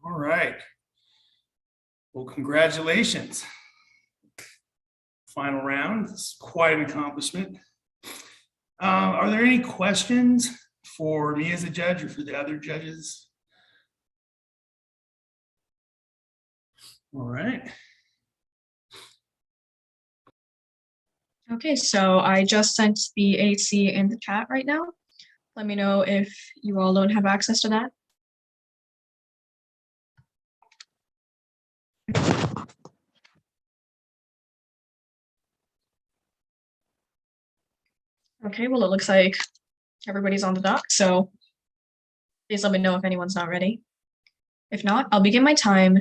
All right. Well, congratulations. Final round. It's quite an accomplishment. Are there any questions for me as a judge or for the other judges? All right. Okay, so I just sent the AC in the chat right now. Let me know if you all don't have access to that. Okay, well, it looks like everybody's on the dock, so please let me know if anyone's not ready. If not, I'll begin my time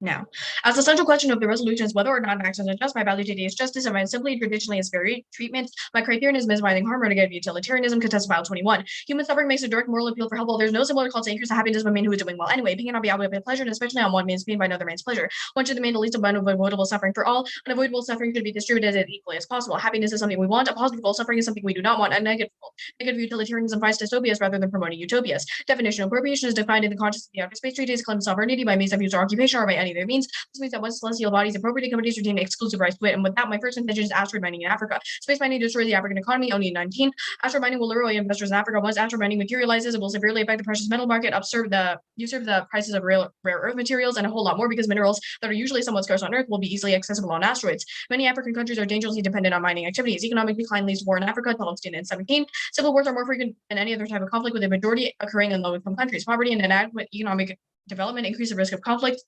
Now, as the central question of the resolution is whether or not actions are just by value today is justice and simply traditionally as very treatment, my criterion is minimizing harm or negative utilitarianism, contested file 21. Human suffering makes a direct moral appeal for help, while there's no similar call to increase the happiness of a man who is doing well anyway. Pain cannot be outweighed by pleasure, and especially on one man's pain by another man's pleasure. One should demand the least amount of avoidable suffering for all. Unavoidable suffering should be distributed as equally as possible. Happiness is something we want, a positive goal. Suffering is something we do not want, a negative utilitarianism fights dystopias rather than promoting utopias. Definition: appropriation is defined in the conscience of the outer space treaties, claim sovereignty by means of use or occupation or by any other means. This means that once celestial bodies appropriated companies retain exclusive rights to it. And with that, my first intention is asteroid mining in Africa. Space mining destroys the African economy. Only in 19. Asteroid mining will lure away investors in Africa. Once asteroid mining materializes, it will severely affect the precious metal market, usurp the prices of rare earth materials, and a whole lot more, because minerals that are usually somewhat scarce on Earth will be easily accessible on asteroids. Many African countries are dangerously dependent on mining activities. Economic decline leads to war in Africa, 17. Civil wars are more frequent than any other type of conflict, with the majority occurring in low-income countries. Poverty and inadequate economic development increase the risk of conflict.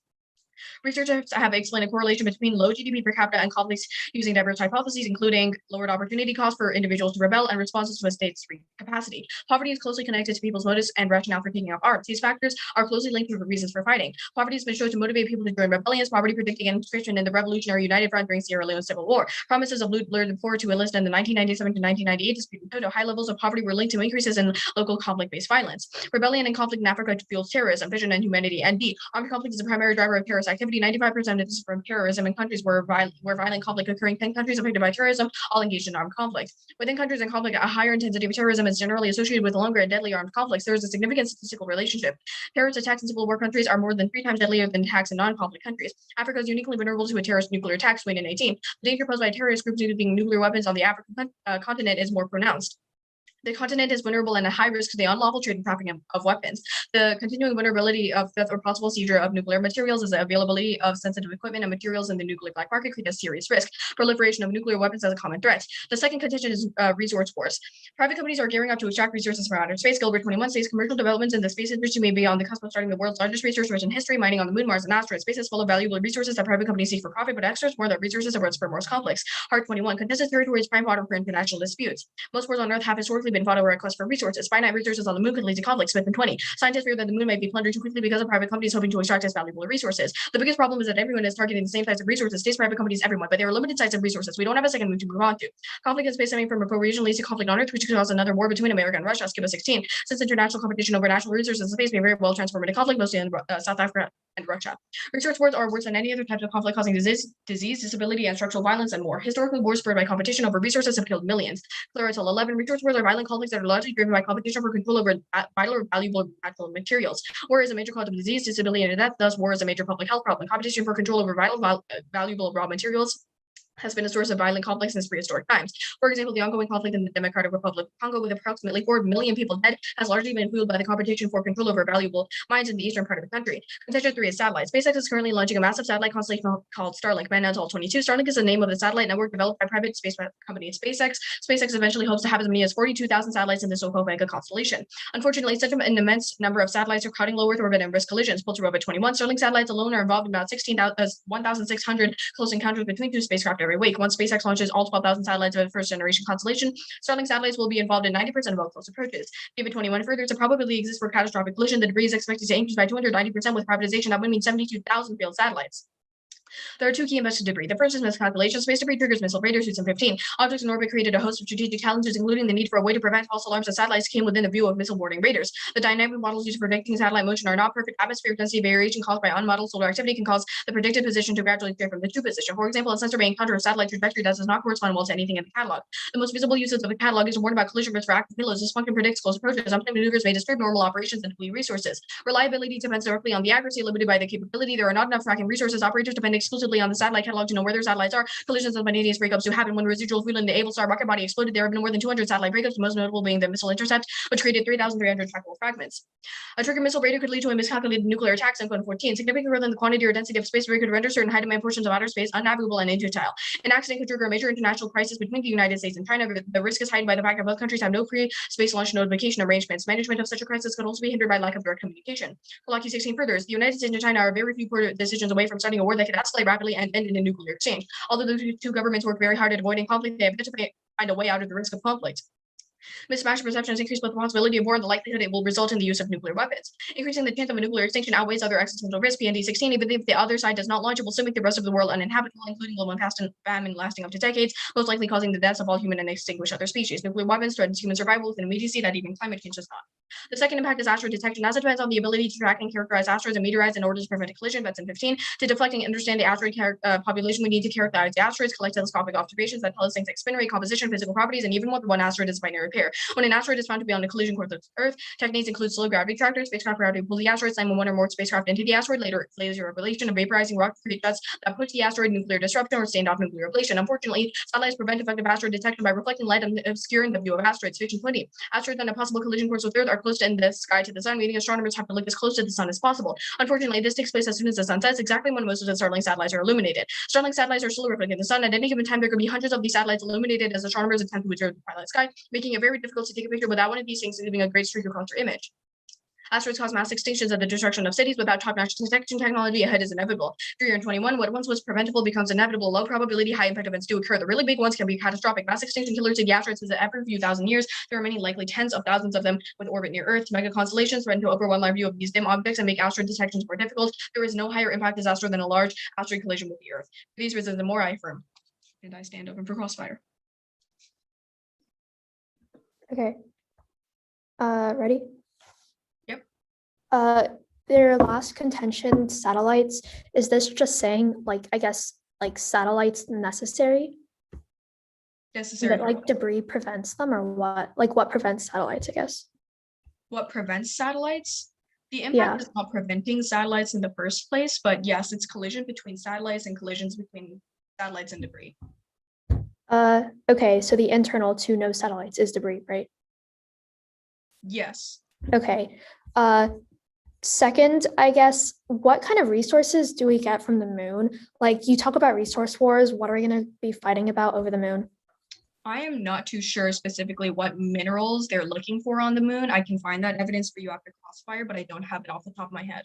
Researchers have explained a correlation between low GDP per capita and conflicts using diverse hypotheses, including lowered opportunity costs for individuals to rebel and responses to a state's free capacity. Poverty is closely connected to people's motives and rationale for taking up arms. These factors are closely linked to reasons for fighting. Poverty has been shown to motivate people to join rebellions. Poverty predicted conscription in the Revolutionary United Front during Sierra Leone's Civil War. Promises of loot lured the poor to enlist in the 1997 to 1998 dispute in Toto. High levels of poverty were linked to increases in local conflict-based violence. Rebellion and conflict in Africa fuels terrorism, vision, and humanity. And B, armed conflict is the primary driver of terrorist activity. 95% of this is from terrorism in countries where violent conflict occurring. 10 countries affected by terrorism, all engaged in armed conflict. Within countries in conflict, a higher intensity of terrorism is generally associated with longer and deadly armed conflicts. There is a significant statistical relationship. Terrorist attacks in civil war countries are more than 3 times deadlier than attacks in non-conflict countries. Africa is uniquely vulnerable to a terrorist nuclear attack, Sweden in 18. The danger posed by terrorist groups using nuclear weapons on the African continent is more pronounced. The continent is vulnerable and at high risk to the unlawful trade and trafficking of weapons. The continuing vulnerability of theft or possible seizure of nuclear materials is the availability of sensitive equipment and materials in the nuclear black market create a serious risk. Proliferation of nuclear weapons as a common threat. The second contention is resource wars. Private companies are gearing up to extract resources from outer space. Gilbert 21 states commercial developments in the space industry may be on the cusp of starting the world's largest research rich in history, mining on the moon, Mars, and asteroids. Space is full of valuable resources that private companies seek for profit, but extras more that resources are what's for more conflicts. Heart 21 contested territory is prime fodder for international disputes. Most wars on Earth have historically been fought over a quest for resources. Finite resources on the moon could lead to conflict. Smith and 20. Scientists fear that the moon might be plundered too quickly because of private companies hoping to extract its valuable resources. The biggest problem is that everyone is targeting the same types of resources. States, private companies, everyone, but there are limited types of resources. We don't have a second moon to move on to. Conflict in space stemming from appropriation leads to conflict on Earth, which could cause another war between America and Russia. Scuba 16. Since international competition over national resources in space may very well transform into conflict, mostly in South Africa and Russia. Research wars are worse than any other types of conflict, causing disease, disability, and structural violence and more. Historically, wars spurred by competition over resources have killed millions. Clarital 11. Research wars are violent conflicts that are largely driven by competition for control over vital or valuable natural materials. War is a major cause of disease, disability, and death. Thus, war is a major public health problem. Competition for control over valuable raw materials has been a source of violent conflict since prehistoric times. For example, the ongoing conflict in the Democratic Republic of Congo, with approximately 4 million people dead, has largely been fueled by the competition for control over valuable mines in the eastern part of the country. Contention 3 is satellites. SpaceX is currently launching a massive satellite constellation called Starlink. Mantle 22. Starlink is the name of the satellite network developed by private space company SpaceX. SpaceX eventually hopes to have as many as 42,000 satellites in the so-called Vega constellation. Unfortunately, such an immense number of satellites are crowding low Earth orbit and risk collisions. Pull to Robot 21. Starlink satellites alone are involved in about 1,600 close encounters between 2 spacecraft every week. Once SpaceX launches all 12,000 satellites of the first generation constellation, Starlink satellites will be involved in 90% of all close approaches. David 21 further, a probability exists for catastrophic collision. The debris is expected to increase by 290% with privatization. That would mean 72,000 failed satellites. There are 2 key invested debris. The first is miscalculation. Space debris triggers missile radar suits in 15. Objects in orbit created a host of strategic challenges, including the need for a way to prevent false alarms that satellites came within the view of missile boarding radars. The dynamic models used for predicting satellite motion are not perfect. Atmospheric density variation caused by unmodeled solar activity can cause the predicted position to gradually stray from the true position. For example, a sensor may encounter a satellite trajectory that does not correspond well to anything in the catalog. The most visible uses of the catalog is to warn about collision risk for active payloads. This function predicts close approaches. Unplanned maneuvers may disturb normal operations and deplete resources. Reliability depends directly on the accuracy, limited by the capability. There are not enough tracking resources. Operators depend exclusively on the satellite catalog to know where their satellites are. Collisions and spontaneous breakups do happen when residual fuel in the Able Star rocket body exploded. There have been more than 200 satellite breakups, the most notable being the missile intercept, which created 3,300 trackable fragments. A trigger missile radar could lead to a miscalculated nuclear attack. 14. Significant growth in the quantity or density of space debris could render certain high-demand portions of outer space unnavigable and inutile. An accident could trigger a major international crisis between the United States and China. The risk is heightened by the fact that both countries have no pre-space launch notification arrangements. Management of such a crisis could also be hindered by lack of direct communication. Polaki 16 further, the United States and China are very few poor decisions away from starting a war that could escalate rapidly and end in a nuclear exchange. Although the 2 governments work very hard at avoiding conflict, they have yet to find a way out of the risk of conflict. Mismatch perceptions increase both the possibility of war and the likelihood it will result in the use of nuclear weapons. Increasing the chance of a nuclear extinction outweighs other existential risks. PND-16, even if the other side does not launch, it will soon make the rest of the world uninhabitable, including global famine lasting up to decades, most likely causing the deaths of all human and extinguish other species. Nuclear weapons threatens human survival with an immediacy that even climate change does not. The second impact is asteroid detection. NASA depends on the ability to track and characterize asteroids and meteorites in order to prevent a collision. That's in 15. To deflect and understand the asteroid population, we need to characterize the asteroids, collect telescopic observations that tell us things like spin rate, composition, physical properties, and even what one asteroid is a binary pair. When an asteroid is found to be on a collision course with Earth, techniques include slow gravity tractors, spacecraft gravity pull the asteroid, slam one or more spacecraft into the asteroid, laser ablation, and vaporizing rock create jets that push the asteroid, nuclear disruption, or standoff nuclear ablation. Unfortunately, satellites prevent effective asteroid detection by reflecting light and obscuring the view of asteroids. Fiction 20. Asteroids on a possible collision course with Earth are close in the sky to the sun, meaning astronomers have to look as close to the sun as possible. Unfortunately, this takes place as soon as the sun sets, exactly when most of the Starlink satellites are illuminated. Starlink satellites are slowly reflecting the sun. At any given time, there could be hundreds of these satellites illuminated as astronomers attempt to observe the twilight sky, making it very difficult to take a picture without one of these things leaving a great streak across your image. Asteroids cause mass extinctions and the destruction of cities. Without top-notch detection technology, a hit is inevitable. 321, what once was preventable becomes inevitable. Low probability, high impact events do occur. The really big ones can be catastrophic. Mass extinction killers to the asteroids visit every few thousand years. There are many, likely tens of thousands of them, with orbit near Earth. Mega constellations threaten to overwhelm our view of these dim objects and make asteroid detections more difficult. There is no higher impact disaster than a large asteroid collision with the Earth. For these reasons and more, I affirm. And I stand open for crossfire. Okay. Ready? Yep. Their last contention, satellites, is this just saying, like, I guess, like, satellites necessary? Necessary. That, like, debris prevents them, or what? Like, what prevents satellites, I guess? What prevents satellites? The impact is not preventing satellites in the first place, but yes, it's collision between satellites and collisions between satellites and debris. Okay, so the internal to no satellites is debris, right? Yes. Okay. Second, I guess, what kind of resources do we get from the moon? Like, you talk about resource wars. What are we going to be fighting about over the moon? I am not too sure specifically what minerals they're looking for on the moon. I can find that evidence for you after crossfire, but I don't have it off the top of my head.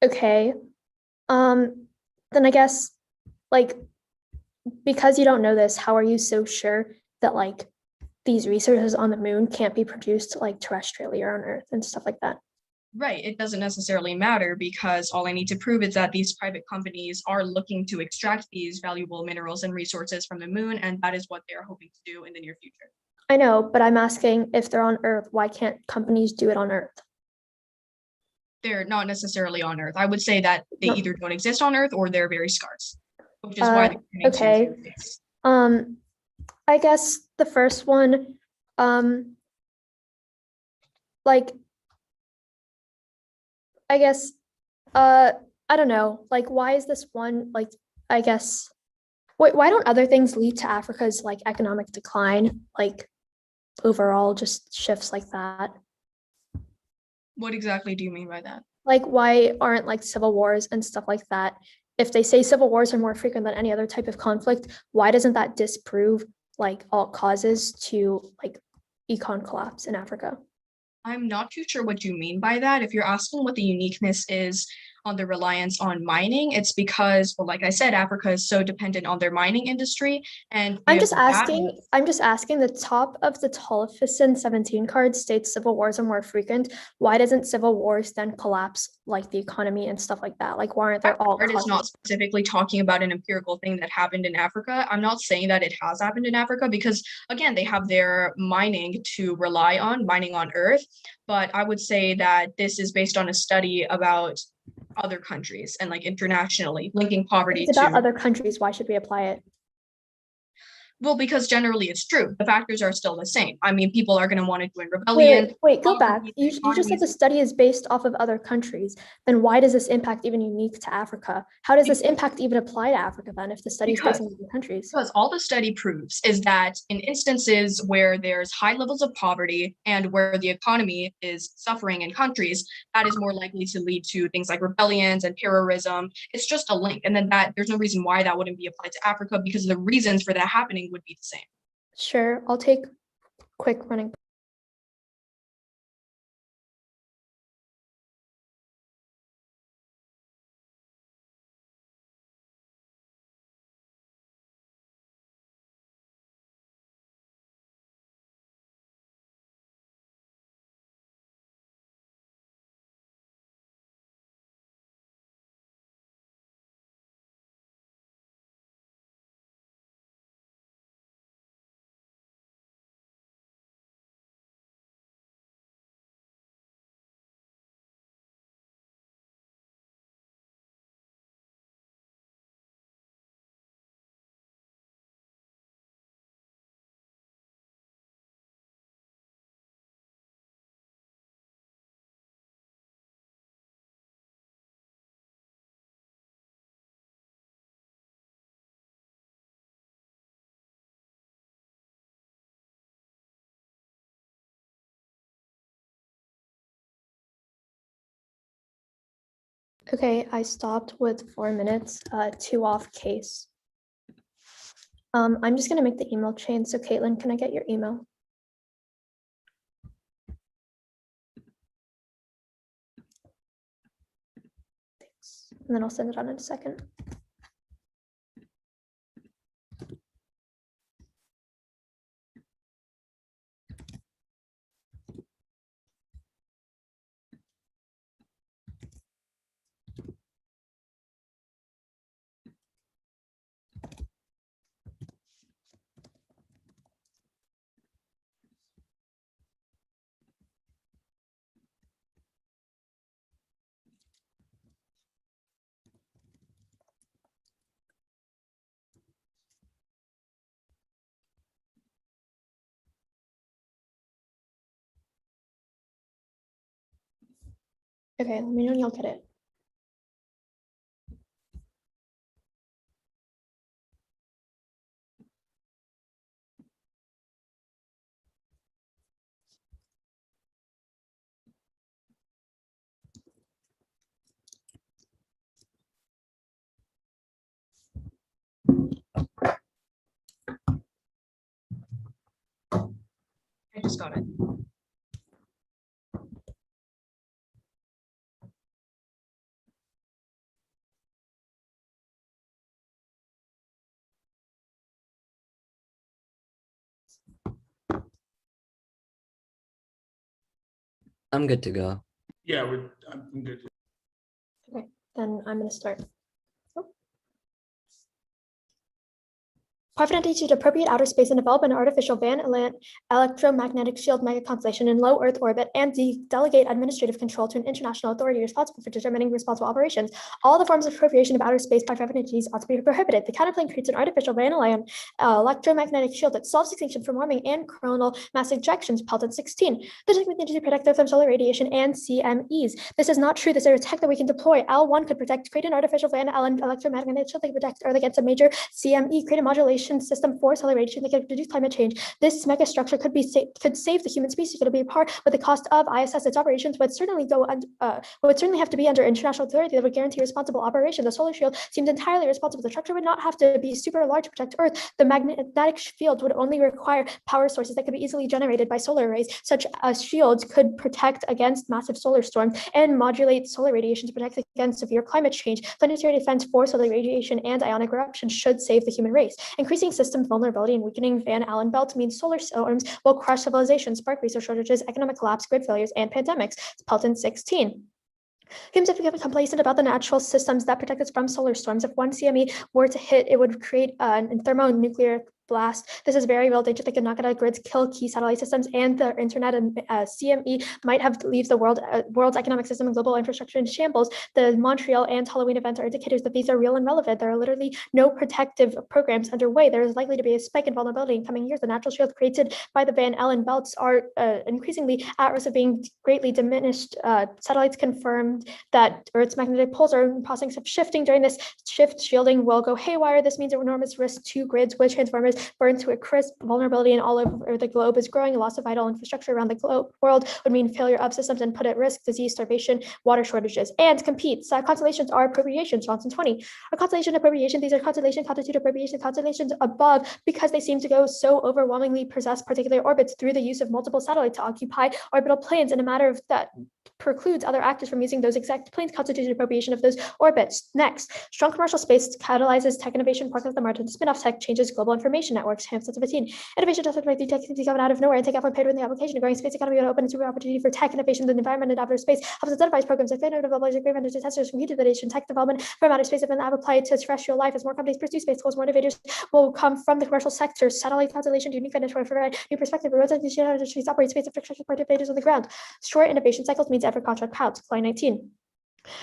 Okay. Then I guess, like, because you don't know this, how are you so sure that, like, these resources on the moon can't be produced, like, terrestrially or on Earth and stuff like that? Right. It doesn't necessarily matter because all I need to prove is that these private companies are looking to extract these valuable minerals and resources from the moon, and that is what they're hoping to do in the near future. I know, but I'm asking, if they're on Earth, why can't companies do it on Earth? They're not necessarily on Earth. I would say that they No. either don't exist on Earth or they're very scarce, which is why they're okay. I guess the first one, like, I guess, I don't know, like, why is this one, like, I guess, why don't other things lead to Africa's, like, economic decline, like, overall just shifts like that? What exactly do you mean by that? Like, why aren't, like, civil wars and stuff like that? If they say civil wars are more frequent than any other type of conflict, why doesn't that disprove, like, all causes to, like, econ collapse in Africa? I'm not too sure what you mean by that. If you're asking what the uniqueness is on the reliance on mining, it's because, well, like I said, Africa is so dependent on their mining industry. And I'm just asking the top of the Tolfison 17 card states civil wars are more frequent. Why doesn't civil wars then collapse, like, the economy and stuff like that? Like, why aren't there all card is not specifically talking about an empirical thing that happened in Africa. I'm not saying that it has happened in Africa because, again, they have their mining to rely on, mining on Earth. But I would say that this is based on a study about other countries and, like, internationally linking poverty It's about to other countries. Why should we apply it? Well, because generally it's true. The factors are still the same. I mean, people are going to want to join rebellion. Wait, go back. You just said the study is based off of other countries. Then why does this impact even unique to Africa? How does this impact even apply to Africa then if the study is based on other countries? Because all the study proves is that in instances where there's high levels of poverty and where the economy is suffering in countries, that is more likely to lead to things like rebellions and terrorism. It's just a link. And then there's no reason why that wouldn't be applied to Africa because the reasons for that happening would be the same. Sure, I'll take quick running. Okay, I stopped with 4 minutes, 2 off case. I'm just gonna make the email chain. So Caitlin, can I get your email? Thanks. And then I'll send it on in a second. Okay, let me know when you'll get it. I just got it. I'm good to go. Yeah, I'm good. Then I'm gonna start. Private entities should appropriate outer space and develop an artificial Van Allen electromagnetic shield mega constellation in low Earth orbit and delegate administrative control to an international authority responsible for determining responsible operations. All the forms of appropriation of outer space by private entities ought to be prohibited. The counterplane creates an artificial Van Allen electromagnetic shield that solves extinction from warming and coronal mass ejections. Pelton 16. The technology to protect Earth from solar radiation and CMEs. This is not true. This is a tech that we can deploy. L1 could create an artificial Van Allen electromagnetic shield that could protect Earth against a major CME, create a modulation system for solar radiation that could reduce climate change. This mega structure could save the human species. Could be a part, but the cost of ISS, its operations would certainly have to be under international authority that would guarantee responsible operation. The solar shield seems entirely responsible. The structure would not have to be super large to protect Earth. The magnetic field would only require power sources that could be easily generated by solar arrays. Such shields could protect against massive solar storms and modulate solar radiation to protect against severe climate change. Planetary defense for solar radiation and ionic eruption should save the human race. Increasing system vulnerability and weakening Van Allen belts means solar storms will crush civilization, spark resource shortages, economic collapse, grid failures, and pandemics. Pelton 16. Humans have become complacent about the natural systems that protect us from solar storms. If one CME were to hit, it would create a thermonuclear blast. This is very real danger that could knock out grids, kill key satellite systems, and the internet. And CME might have to leave the world's economic system and global infrastructure in shambles. The Montreal and Halloween events are indicators that these are real and relevant. There are literally no protective programs underway. There is likely to be a spike in vulnerability in coming years. The natural shield created by the Van Allen belts are increasingly at risk of being greatly diminished. Satellites confirmed that Earth's magnetic poles are in the process of shifting. During this shift, shielding will go haywire. This means an enormous risk to grids with transformers burn to a crisp. Vulnerability in all over the globe is growing. Loss of vital infrastructure around the world would mean failure of systems and put at risk disease, starvation, water shortages. And compete. Constellations are appropriations. Johnson 20. A constellation appropriation. These are constellation constitute appropriation constellations above because they seem to go so overwhelmingly possess particular orbits through the use of multiple satellites to occupy orbital planes in a matter of that precludes other actors from using those exact planes constituted appropriation of those orbits. Next, strong commercial space catalyzes tech innovation, park of the margin, spin-off tech changes global information networks. Hampton 17. Innovation doesn't make the technology coming out of nowhere and take off when paired with the application. A growing space economy would open a super opportunity for tech innovation in the environment and outer space. Helps incentivize programs like Fair Developers, great vendors, testers, computer validation, tech development from outer space have been applied to terrestrial life. As more companies pursue space goals, more innovators will come from the commercial sector. Satellite constellation, unique vendors for provide new perspective. Roads and industries operate space infrastructure for innovators on the ground. Short innovation cycles means every contract counts. Line 19.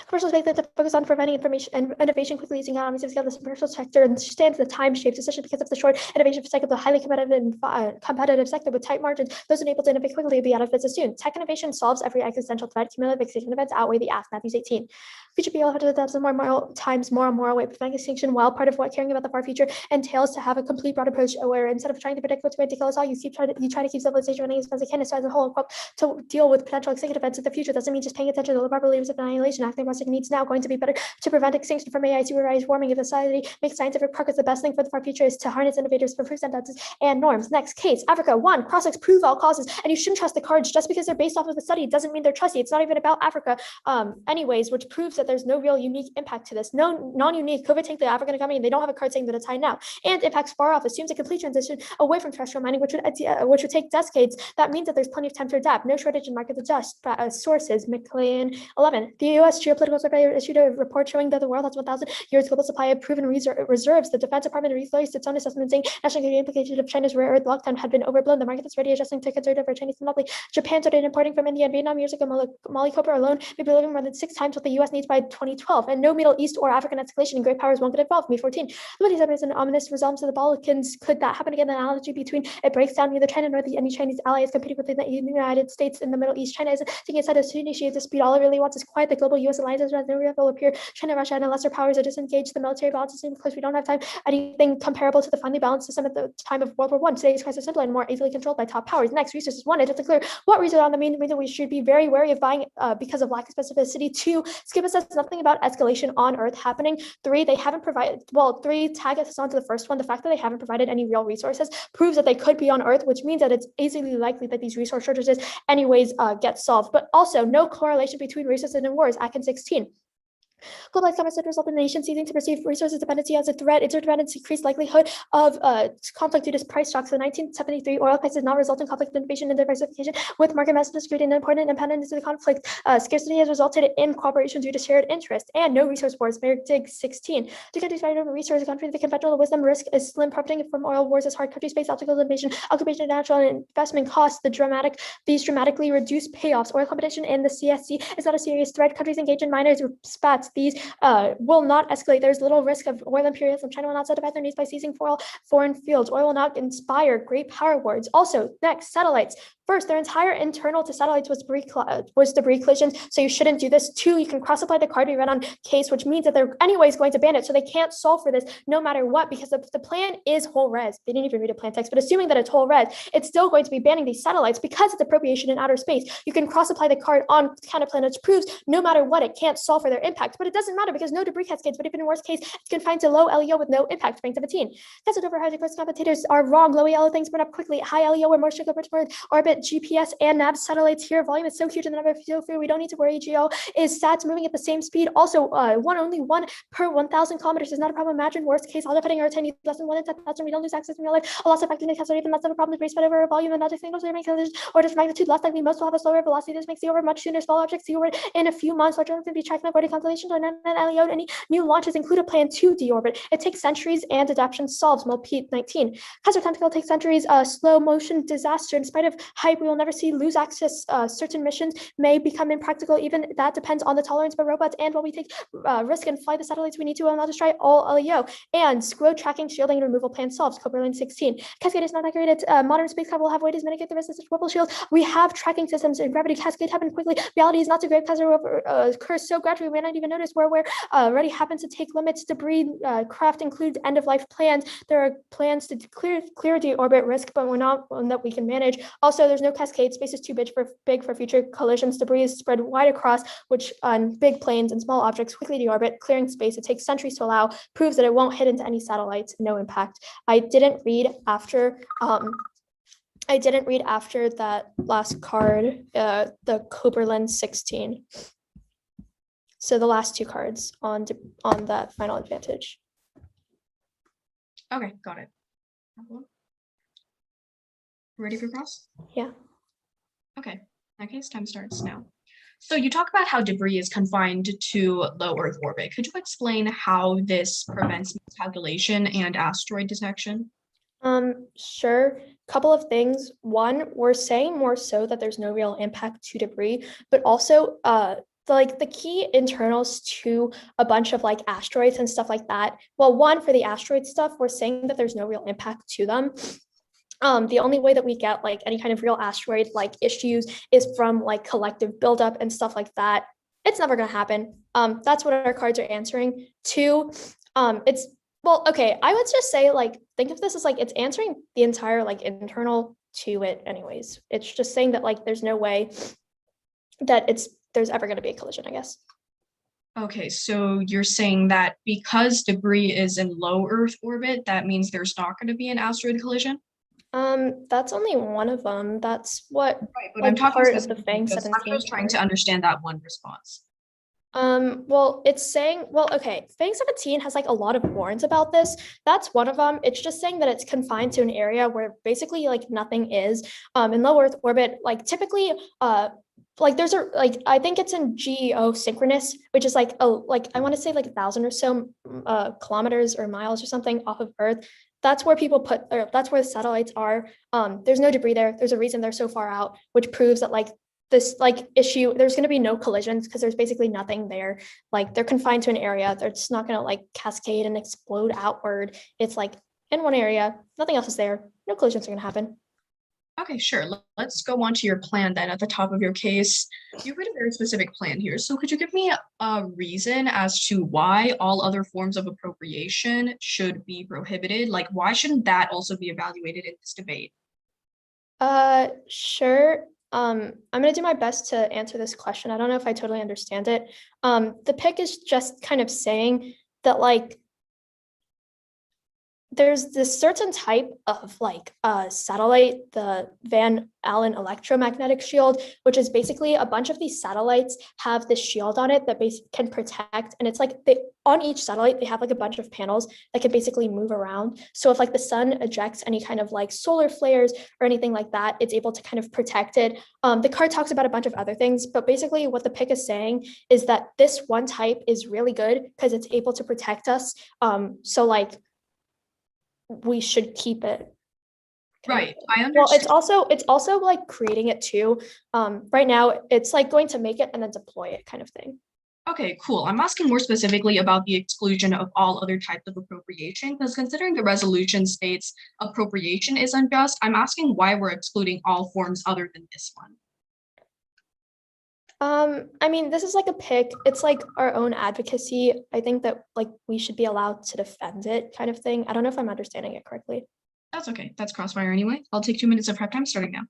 Commercial space that focus on providing information and innovation quickly using economies of scale. The commercial sector understands the time shapes, especially because of the short innovation cycle. The highly competitive sector with tight margins, those enabled to innovate quickly will be out of business soon. Tech innovation solves every existential threat. Cumulative extinction events outweigh the ask. Matthews 18. Future people have 100,000 more moral weight. Preventing extinction, while part of what caring about the far future entails to have a complete broad approach where instead of trying to predict what's going to kill us all, you try to keep civilization running as fast as it can as a whole. To deal with potential extinction events in the future doesn't mean just paying attention to the proper levers of annihilation. acting pressing needs now going to be better to prevent extinction from AI to rise warming. If the society makes scientific progress, the best thing for the far future is to harness innovators for percentages and norms. Next case, Africa. 1, cross-X prove all causes, and you shouldn't trust the cards just because they're based off of the study. It doesn't mean they're trusty. It's not even about Africa anyways, which proves that there's no real unique impact to this. No non-unique COVID tank the African economy, and they don't have a card saying that it's high now. And impacts far off, assumes a complete transition away from terrestrial mining, which would take decades. That means that there's plenty of time to adapt. No shortage in market adjust. Sources, McLean 11. The U.S. Geopolitical Survey issued a report showing that the world has 1,000 years global supply of proven reserves. The Defense Department released its own assessment saying national security implications of China's rare earth lockdown had been overblown. The market is already adjusting to conservative or Chinese monopoly. Japan started importing from India and Vietnam years ago. Molly Cooper alone may be living more than 6 times what the U.S. needs by 2012. And no Middle East or African escalation, and great powers won't get involved. Me 14. The 27 is an ominous resumption of the Balkans. Could that happen again? The analogy between it breaks down neither China nor any Chinese ally is competing with the United States in the Middle East. China is taking aside as soon as she is the speed. All it really wants is quiet. The global U.S. alliances will appear. China, Russia, and lesser powers are disengaged. The military balance is because we don't have time. Anything comparable to the finely balanced system at the time of World War I. Today's crisis is simpler and more easily controlled by top powers. Next, resources. 1, it's clear what reason on the main reason we should be very wary of buying because of lack of specificity. 2, Skipper says nothing about escalation on Earth happening. 3, they haven't provided, 3, tag us onto the first one. The fact that they haven't provided any real resources proves that they could be on Earth, which means that it's easily likely that these resource shortages anyways get solved. But also no correlation between resources and wars. Atkins 16. Globalized commerce would result in the nation ceasing to perceive resources dependency as a threat. Interdependence increased likelihood of conflict due to price shocks. In 1973, oil prices not result in conflict, innovation, and diversification with market massive security and important independence of the conflict. Scarcity has resulted in cooperation due to shared interest and no resource wars. Dig 16. To countries fighting over resources, countries the conventional wisdom risk is slim. Profiting from oil wars as hard countries face obstacles, invasion, occupation, natural and investment costs. These dramatically reduce payoffs. Oil competition in the CSC is not a serious threat. Countries engage in miners or spats. These will not escalate. There's little risk of oil imperialism. China will not satisfy their needs by seizing foreign fields. Oil will not inspire great power wars. Also, next, satellites. First, their entire internal to satellites was debris collisions, so you shouldn't do this. 2, you can cross-apply the card we read on case, which means that they're anyways going to ban it, so they can't solve for this no matter what, because the plan is whole res. They didn't even read a plan text, but assuming that it's whole res, it's still going to be banning these satellites because it's appropriation in outer space. You can cross-apply the card on counterplan, which proves no matter what, it can't solve for their impact, but it doesn't matter because no debris cascades, but even in worst case, it's confined to low LEO with no impact. Rank 17. Tested over high course commentators are wrong. Low ELO things burn up quickly. High LEO or more strict orbit GPS and nav satellites here. Volume is so huge and the number of so few. We don't need to worry. GEO is sats moving at the same speed. Also, only one per 1,000 kilometers is not a problem. Imagine worst case, all defending Earth needs less than 1 in 10,000. We don't lose access in real life. A loss of effectiveness or even less of a problem is raised by over volume and not a single collision or just magnitude less likely. Most will have a slower velocity. This makes the orbit much sooner. Small objects see orbit in a few months. Larger can be tracked by avoiding constellations or LEO. Any new launches include a plan to deorbit. It takes centuries and adaptation solves. Pete 19. Kaiser tentacle takes centuries. Slow motion disaster. In spite of hype, we will never see lose access. Certain missions may become impractical. Even that depends on the tolerance of robots. And while we take risk and fly the satellites we need to, will not destroy all LEO. And screw tracking, shielding, and removal plan solves. Coberlin 16. Cascade is not accurate. Modern spacecraft will have ways to mitigate the risk of such rubble shield. We have tracking systems and gravity cascade happen quickly. Reality is not so great because it occurs so gradually we may not even notice where we're already happens to take limits. Debris craft includes end of life plans. There are plans to clear deorbit risk, but we're not one that we can manage. Also, there's no cascade. Space is too big for future collisions. Debris is spread wide across, which on big planes and small objects quickly deorbit, clearing space. It takes centuries to allow. Proves that it won't hit into any satellites. No impact. I didn't read after that last card, the Coberlin 16. So the last 2 cards on that final advantage. Okay, got it. Ready for cross? Yeah. Okay, in that case, time starts now. So you talk about how debris is confined to low Earth orbit. Could you explain how this prevents miscalculation and asteroid detection? Sure. Couple of things. One, we're saying more so that there's no real impact to debris, but also the key internals to a bunch of like asteroids and stuff like that. Well, one, for the asteroid stuff, we're saying that there's no real impact to them. The only way that we get like any kind of real asteroid like issues is from like collective buildup and stuff like that. It's never going to happen. That's what our cards are answering. 2, okay, I would just say like think of this as like it's answering the entire like internal to it anyways. It's just saying that like there's no way that there's ever going to be a collision, I guess. Okay, so you're saying that because debris is in low Earth orbit, that means there's not going to be an asteroid collision? That's only one of them. That's what Right, but like I'm talking part of the specifically FANG just, I'm 17 just trying to part. understand that one response. Well, it's saying, well, okay, FANG 17 has like a lot of warrants about this. That's one of them. It's just saying that it's confined to an area where basically like nothing is. In low Earth orbit, like typically, like there's a like I think it's in geosynchronous, which is like I want to say like 1,000 or so kilometers or miles or something off of Earth. That's where people put, or that's where the satellites are. There's no debris there. There's a reason they're so far out, which proves that like this like issue, there's going to be no collisions because there's basically nothing there. Like they're confined to an area. They're just not going to like cascade and explode outward. It's like in one area, nothing else is there. No collisions are going to happen. Okay, sure. Let's go on to your plan then at the top of your case. You wrote a very specific plan here. So could you give me a reason as to why all other forms of appropriation should be prohibited? Like, why shouldn't that also be evaluated in this debate? Sure. I'm gonna do my best to answer this question. I don't know if I totally understand it. The pick is just kind of saying that like there's this certain type of like satellite, the Van Allen electromagnetic shield, which is basically a bunch of these satellites have this shield on it that basically can protect. And it's like they on each satellite, they have like a bunch of panels that can basically move around. So if like the sun ejects any kind of like solar flares or anything like that, it's able to kind of protect it. The card talks about a bunch of other things, but basically what the pick is saying is that this one type is really good because it's able to protect us. So like we should keep it. Right, I Well, understand. it's also like creating it too. Right now it's like going to make it and then deploy it kind of thing. Okay, cool. I'm asking more specifically about the exclusion of all other types of appropriation, because considering the resolution states appropriation is unjust, I'm asking why we're excluding all forms other than this one. I mean, this is like a pick. It's like our own advocacy. I think that like we should be allowed to defend it kind of thing. I don't know if I'm understanding it correctly. That's okay. That's crossfire anyway. I'll take 2 minutes of prep time starting now.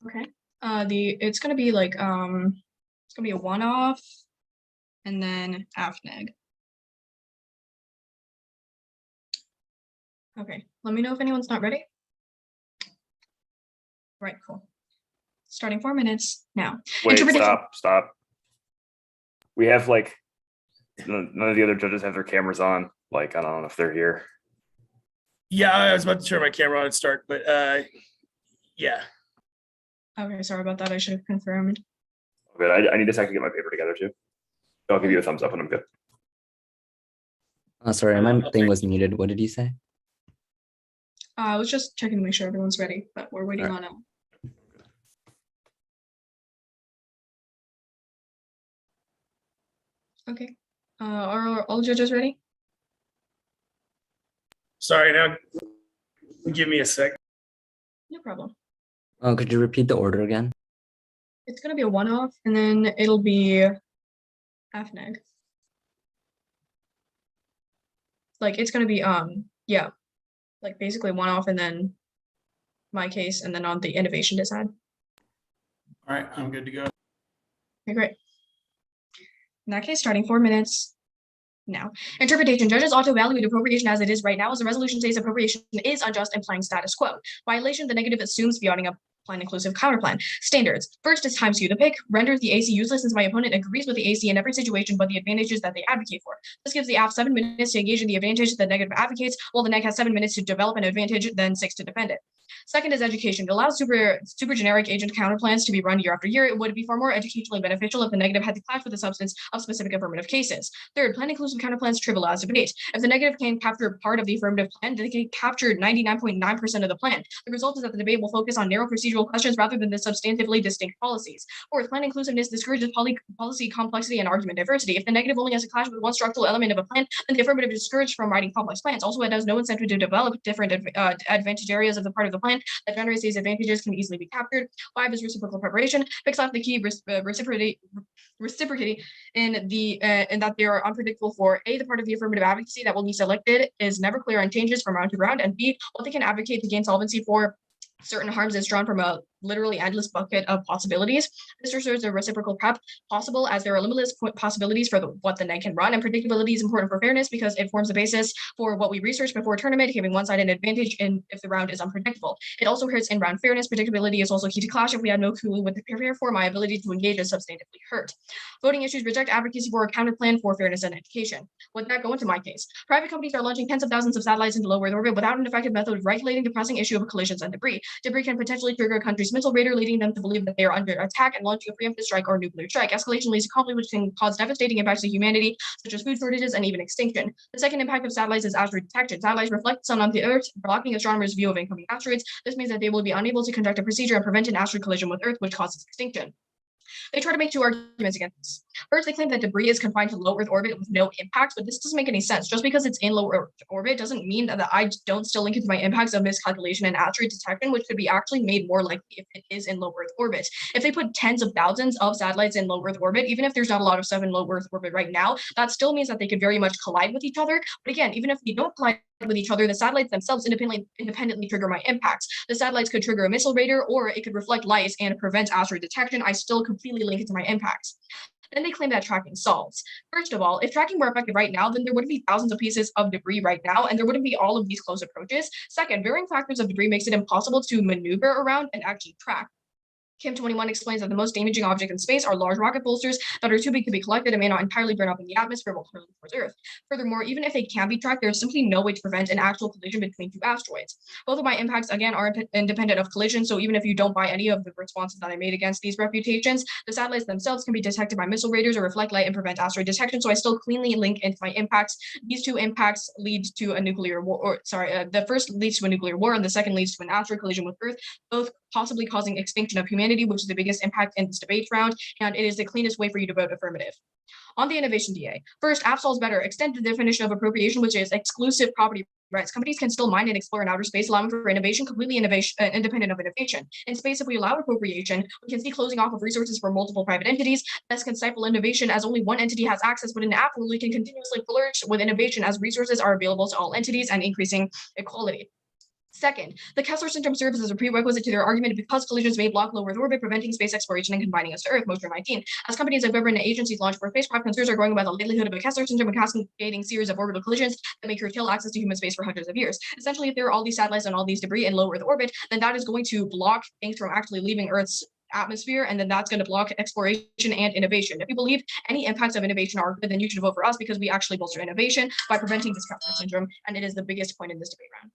Okay. It's gonna be like it's gonna be a one-off and then AFNEG. Okay, let me know if anyone's not ready. Right, cool. Starting 4 minutes now. Wait, Interpretation. stop. We have like none of the other judges have their cameras on. Like, I don't know if they're here. Yeah, I was about to turn my camera on and start, but yeah. Okay, sorry about that. I should have confirmed. Good. I need to actually get my paper together too. I'll give you a thumbs up when I'm good. Oh, sorry, my thing was muted. What did you say? I was just checking to make sure everyone's ready, but we're waiting Alright. on Okay. Are all judges ready? Sorry, now give me a sec. No problem. Oh, could you repeat the order again? It's gonna be a one-off, and then it'll be AFNEG. Like it's gonna be yeah, like basically one-off, and then my case, and then on the innovation side. All right, I'm good to go. Okay, great. In that case, starting 4 minutes now. Interpretation. Judges ought to evaluate appropriation as it is right now, as the resolution says appropriation is unjust, implying status quo. Violation, the negative assumes beyond a plan inclusive counterplan. Standards. First is times you the pick, renders the AC useless since my opponent agrees with the AC in every situation but the advantages that they advocate for. This gives the AF 7 minutes to engage in the advantage that negative advocates, while the neg has 7 minutes to develop an advantage, then 6 to defend it. Second is education. It allows super generic agent counterplans to be run year after year. It would be far more educationally beneficial if the negative had to clash with the substance of specific affirmative cases. Third, plan inclusive counterplans trivialize debate. If the negative can capture part of the affirmative plan, they can capture 99.9% of the plan. The result is that the debate will focus on narrow procedural questions rather than the substantively distinct policies. Fourth, plan inclusiveness discourages policy complexity and argument diversity. If the negative only has to clash with one structural element of a plan, then the affirmative is discouraged from writing complex plans. Also, it has no incentive to develop different advantage areas of the part of the plan that generates these advantages can easily be captured. 5 is reciprocal preparation. Picks off the key reciprocity in that they are unpredictable for A, the part of the affirmative advocacy that will be selected is never clear and changes from round to round, and B, what they can advocate to gain solvency for certain harms is drawn from a literally endless bucket of possibilities. This reserves a reciprocal prep possible as there are limitless possibilities for what the neg can run, and predictability is important for fairness because it forms the basis for what we research before tournament, giving one side an advantage if the round is unpredictable. It also hurts in round fairness. Predictability is also key to clash. If we had no clue what to prepare for, my ability to engage is substantively hurt. Voting issues reject advocacy for a counterplan for fairness and education. Would that go into my case? Private companies are launching tens of thousands of satellites into low Earth orbit without an effective method of regulating the pressing issue of collisions and debris. Debris can potentially trigger a country's missile radar, leading them to believe that they are under attack and launching a preemptive strike or nuclear strike. Escalation leads to conflict, which can cause devastating impacts to humanity, such as food shortages and even extinction. The second impact of satellites is asteroid detection. Satellites reflect the sun on the Earth, blocking astronomers' view of incoming asteroids. This means that they will be unable to conduct a procedure and prevent an asteroid collision with Earth, which causes extinction. They try to make two arguments against this. First, they claim that debris is confined to low Earth orbit with no impacts, but this doesn't make any sense. Just because it's in low Earth orbit doesn't mean that I don't still link it to my impacts of miscalculation and asteroid detection, which could be actually made more likely if it is in low Earth orbit. If they put tens of thousands of satellites in low Earth orbit, even if there's not a lot of stuff in low Earth orbit right now, that still means that they could very much collide with each other. But again, even if they don't collide with each other, the satellites themselves independently trigger my impacts. The satellites could trigger a missile radar, or it could reflect light and prevent asteroid detection. I still completely link it to my impacts. Then they claim that tracking solves. First of all, if tracking were effective right now, then there wouldn't be thousands of pieces of debris right now, and there wouldn't be all of these close approaches. Second, varying factors of debris makes it impossible to maneuver around and actually track. Kim 21 explains that the most damaging object in space are large rocket bolsters that are too big to be collected and may not entirely burn up in the atmosphere while hurling towards Earth. Furthermore, even if they can be tracked, there's simply no way to prevent an actual collision between two asteroids. Both of my impacts, again, are independent of collision, so even if you don't buy any of the responses that I made against these refutations, the satellites themselves can be detected by missile radars or reflect light and prevent asteroid detection, so I still cleanly link into my impacts. These two impacts lead to a nuclear war, the first leads to a nuclear war, and the second leads to an asteroid collision with Earth, both possibly causing extinction of humanity, which is the biggest impact in this debate round, and it is the cleanest way for you to vote affirmative. On the innovation DA, first, AppSolves better. Extend the definition of appropriation, which is exclusive property rights. Companies can still mine and explore in outer space, allowing for innovation completely independent of innovation. In space, if we allow appropriation, we can see closing off of resources for multiple private entities. This can stifle innovation as only one entity has access, but in an app where we can continuously flourish with innovation as resources are available to all entities and increasing equality. Second, the Kessler syndrome serves as a prerequisite to their argument because collisions may block low Earth orbit, preventing space exploration and confining us to Earth. Motion 19. As companies and government agencies launch more spacecraft, concerns are growing about the likelihood of a Kessler syndrome and cascading series of orbital collisions that may curtail access to human space for hundreds of years. Essentially, if there are all these satellites and all these debris in low Earth orbit, then that is going to block things from actually leaving Earth's atmosphere, and then that's going to block exploration and innovation. If you believe any impacts of innovation are good, then you should vote for us because we actually bolster innovation by preventing this Kessler syndrome, and it is the biggest point in this debate round.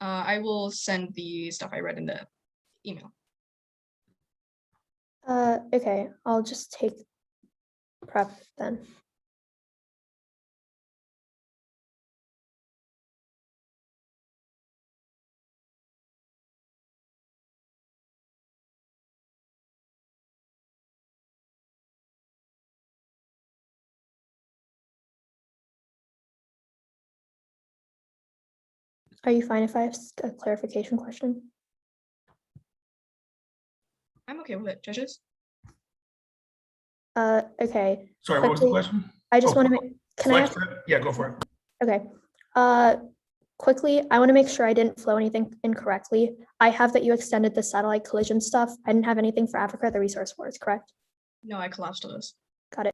I will send the stuff I read in the email. Okay, I'll just take prep then. Are you fine if I ask a clarification question? I'm okay with it, judges. Okay, Sorry, what was the quickly, question? I just Oh, want to make, can I Flex ask, prep? Yeah, go for it. okay. Quickly, I want to make sure I didn't flow anything incorrectly. I have that you extended the satellite collision stuff. I didn't have anything for Africa, the resource wars, correct? No, I collapsed those. Got it.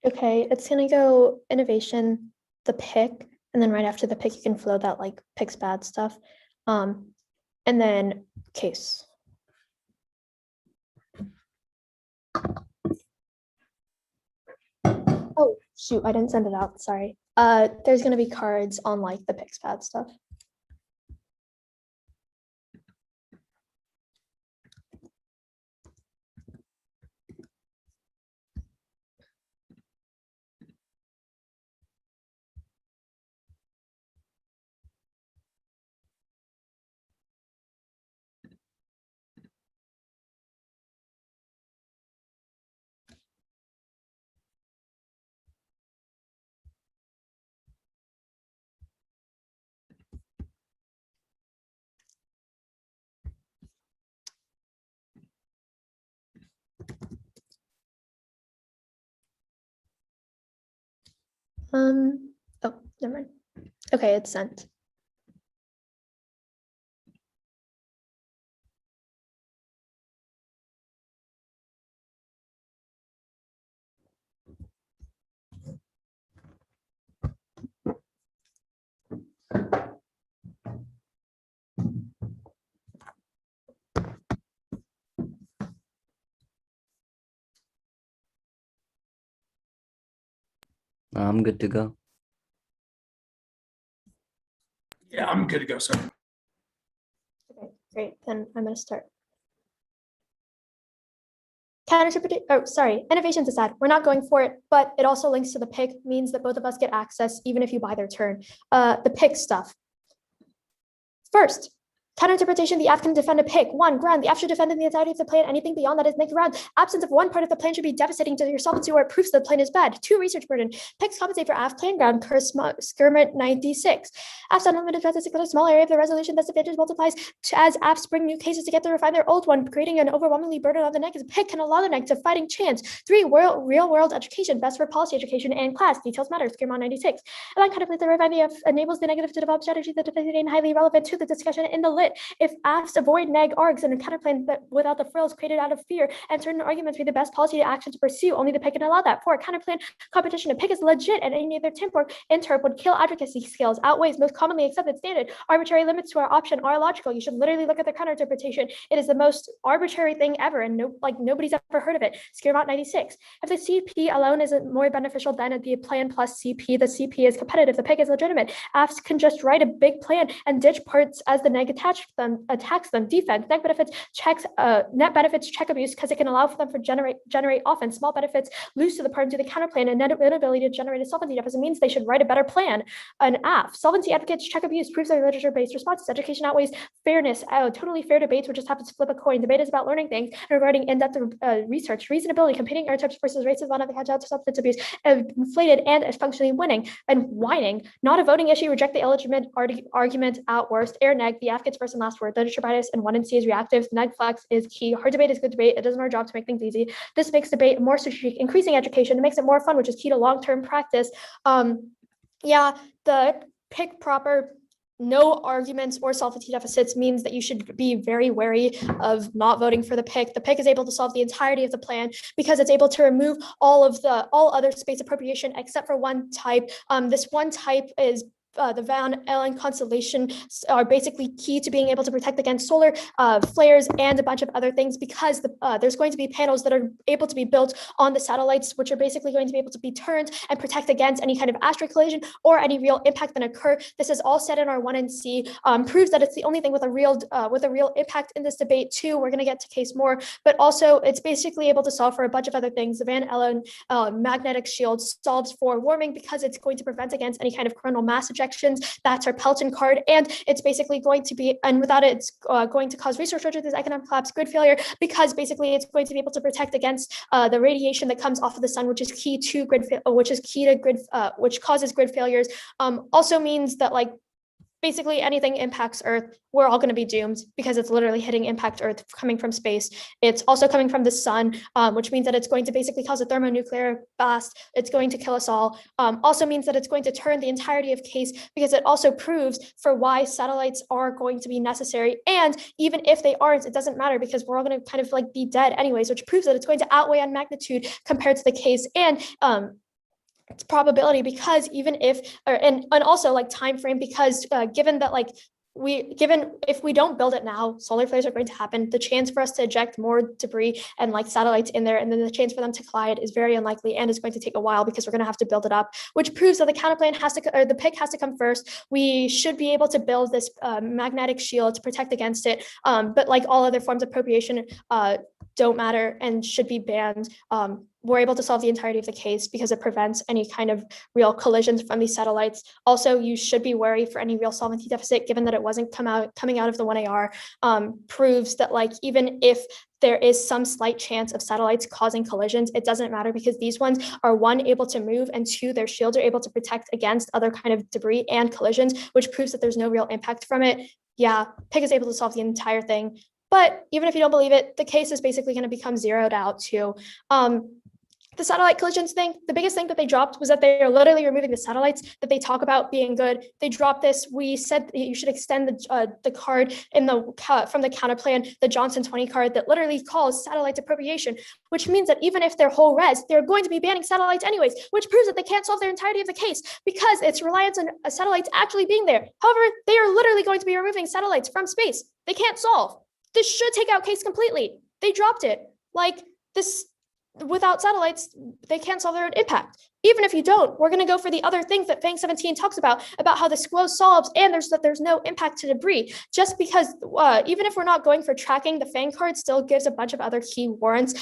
Okay, it's gonna go innovation, the pick, and then right after the pick, you can flow that like picks bad stuff. And then case. Oh, shoot, I didn't send it out, sorry. There's gonna be cards on like the picks bad stuff. Oh, never mind. Okay, it's sent. I'm good to go. Yeah, I'm good to go, sir. Okay, great. Then I'm going to start. Innovations aside, we're not going for it, but it also links to the pick, means that both of us get access, even if you buy their turn. The pick stuff. First, counter-interpretation, the F can defend a pick. 1, ground, the F should defend in the entirety of the plan. Anything beyond that is make ground. Absence of one part of the plan should be devastating to your solvency or it proves that the plan is bad. 2, research burden. Picks compensate for F plan ground per skirmit 96. F's unlimited presence in a small area of the resolution. This advantage multiplies as F's bring new cases to get to refine their old one, creating an overwhelmingly burden on the neck. As a pick can allow the neck to fighting chance. 3, real world education, best for policy education and class. Details matter, skirmit 96. And then contemplate the refine the F enables the negative to develop strategies that are highly relevant to the discussion in the lit. If F's avoid neg args and a counterplan that without the frills created out of fear and certain arguments be the best policy to action to pursue, only the pick can allow that. 4, counterplan competition. A pick is legit and any other temp or interp would kill advocacy skills, outweighs most commonly accepted standard. Arbitrary limits to our option are logical. You should literally look at their counter-interpretation. It is the most arbitrary thing ever and nobody's ever heard of it. Skirmot 96. If the CP alone isn't more beneficial than the plan plus CP, the CP is competitive, the pick is legitimate. F's can just write a big plan and ditch parts as the neg attacks them. Defense, net benefits check abuse because it can allow for them to generate offense. Small benefits lose to the part to the counterplan and net inability to generate a solvency deficit means they should write a better plan. An F, solvency advocates check abuse proves their literature-based responses. Education outweighs fairness. Totally fair debates which just happens to flip a coin. Debate is about learning things and regarding in-depth research. Reasonability, competing error types versus racism on the catch out to substance abuse, inflated and is functionally winning. And whining, not a voting issue, reject the illegitimate argument at worst. Air neg, the F gets first and last word. Literature bias and 1 and C is reactive. Neg flex is key. Hard debate is good debate. It isn't our job to make things easy. This makes debate more strategic, increasing education. It makes it more fun, which is key to long-term practice. Yeah, the pick proper, no arguments or solvency deficits means that you should be very wary of not voting for the pick. The pick is able to solve the entirety of the plan because it's able to remove all other space appropriation except for one type. This one type is the Van Allen constellation are basically key to being able to protect against solar flares and a bunch of other things because there's going to be panels that are able to be built on the satellites, which are basically going to be able to be turned and protect against any kind of asteroid collision or any real impact that occur. This is all set in our 1 and C, proves that it's the only thing with a real impact in this debate too. We're going to get to case more, but also it's basically able to solve for a bunch of other things. The Van Allen magnetic shield solves for warming because it's going to prevent against any kind of coronal mass ejections. That's our Pelton card, and it's basically going to be, and without it, it's going to cause resource shortages, economic collapse, grid failure, because basically it's going to be able to protect against the radiation that comes off of the sun, which is key to which causes grid failures. Also means that basically anything impacts Earth, we're all going to be doomed because it's literally hitting impact Earth coming from space. It's also coming from the sun, which means that it's going to basically cause a thermonuclear blast. It's going to kill us all. Also means that it's going to turn the entirety of case because it also proves for why satellites are going to be necessary. And even if they aren't, it doesn't matter because we're all going to kind of be dead anyways, which proves that it's going to outweigh on magnitude compared to the case. And it's probability because even if and also time frame because given that if we don't build it now, solar flares are going to happen. The chance for us to eject more debris and satellites in there, and then the chance for them to collide is very unlikely and is going to take a while because we're going to have to build it up, which proves that the counterplan the pick has to come first. We should be able to build this magnetic shield to protect against it, but all other forms of appropriation don't matter and should be banned. We're able to solve the entirety of the case because it prevents any kind of real collisions from these satellites. Also, you should be wary for any real solvency deficit, given that it wasn't coming out of the 1AR, proves that even if there is some slight chance of satellites causing collisions, it doesn't matter because these ones are 1, able to move, and 2, their shields are able to protect against other kind of debris and collisions, which proves that there's no real impact from it. Yeah, PIG is able to solve the entire thing. But even if you don't believe it, the case is basically going to become zeroed out too. the satellite collisions thing, the biggest thing that they dropped was that they are literally removing the satellites that they talk about being good. They dropped this. We said that you should extend the card in from the counter plan, the Johnson 20 card that literally calls satellites appropriation, which means that even if they're whole res, they're going to be banning satellites anyways, which proves that they can't solve their entirety of the case because it's reliance on satellites actually being there. However, they are literally going to be removing satellites from space. They can't solve. This should take out case completely. They dropped it. Like this. Without satellites, they can't solve their impact. Even if you don't, we're going to go for the other things that FANG 17 talks about how the SQO solves and there's no impact to debris. Just because even if we're not going for tracking, the FANG card still gives a bunch of other key warrants.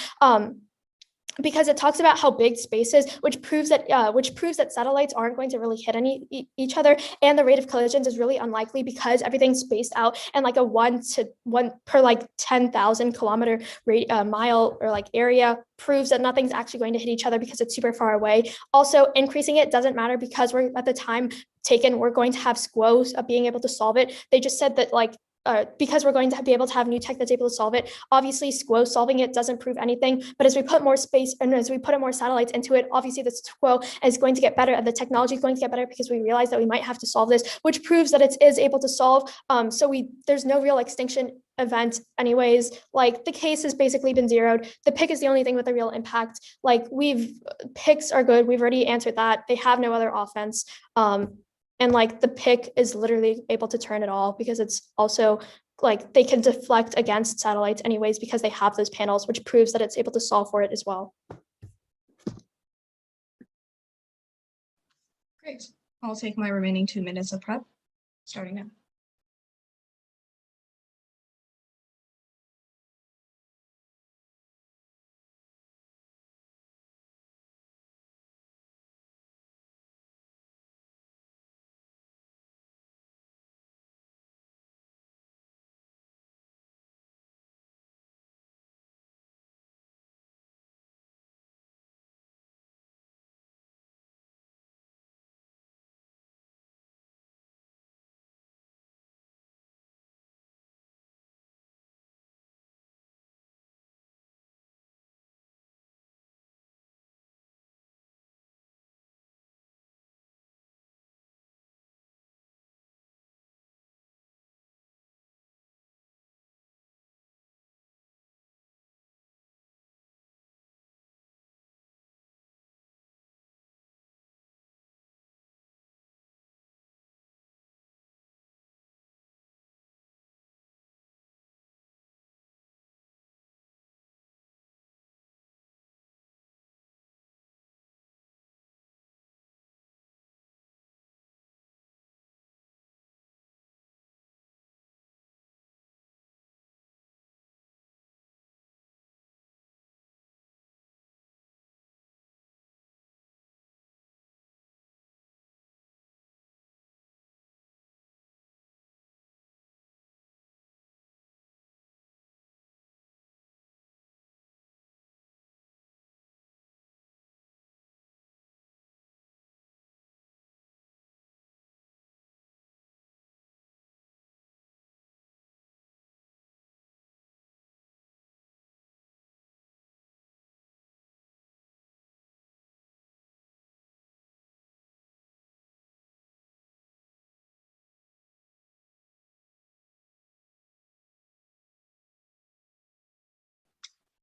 Because it talks about how big space is, which proves that satellites aren't going to really hit each other, and the rate of collisions is really unlikely because everything's spaced out and like a 1 per like 10,000 kilometer mile or like area proves that nothing's actually going to hit each other because it's super far away. Also, increasing it doesn't matter because we're at the time taken, we're going to have SQOs being able to solve it. They just said that like because we're going to be able to have new tech that's able to solve it. Obviously, SQO solving it doesn't prove anything, but as we put more space and as we put more satellites into it, obviously the SQO is going to get better and the technology is going to get better because we realize that we might have to solve this, which proves that it is able to solve. So there's no real extinction event anyways. Like the case has basically been zeroed. The pick is the only thing with a real impact. Like picks are good. We've already answered that. They have no other offense. And like the pick is literally able to turn it all because it's also like they can deflect against satellites anyways because they have those panels, which proves that it's able to solve for it as well. Great. I'll take my remaining 2 minutes of prep, starting now.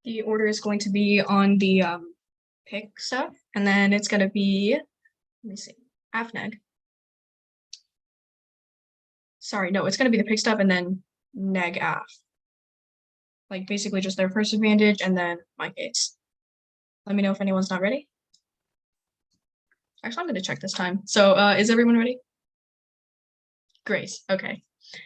The order is going to be on the pick stuff, and then it's going to be, let me see, AFNEG. Sorry, no, it's going to be the pick stuff and then neg AF. Like basically just their first advantage and then my case. Let me know if anyone's not ready. Actually, I'm going to check this time. So is everyone ready? Great, okay.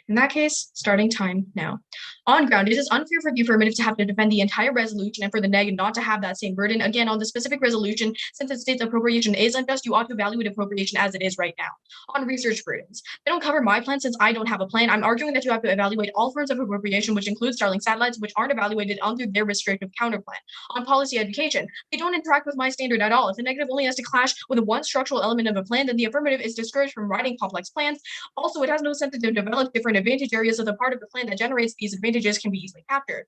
In that case, starting time now. On ground, it is unfair for the affirmative to have to defend the entire resolution and for the neg not to have that same burden. Again, on the specific resolution, since it states appropriation is unjust, you ought to evaluate appropriation as it is right now. On research burdens, they don't cover my plan since I don't have a plan. I'm arguing that you have to evaluate all forms of appropriation, which includes Starlink satellites, which aren't evaluated under their restrictive counterplan. On policy education, they don't interact with my standard at all. If the negative only has to clash with one structural element of a plan, then the affirmative is discouraged from writing complex plans. Also, it has no incentive to develop different advantage areas of the part of the plan that generates these advantages can be easily captured.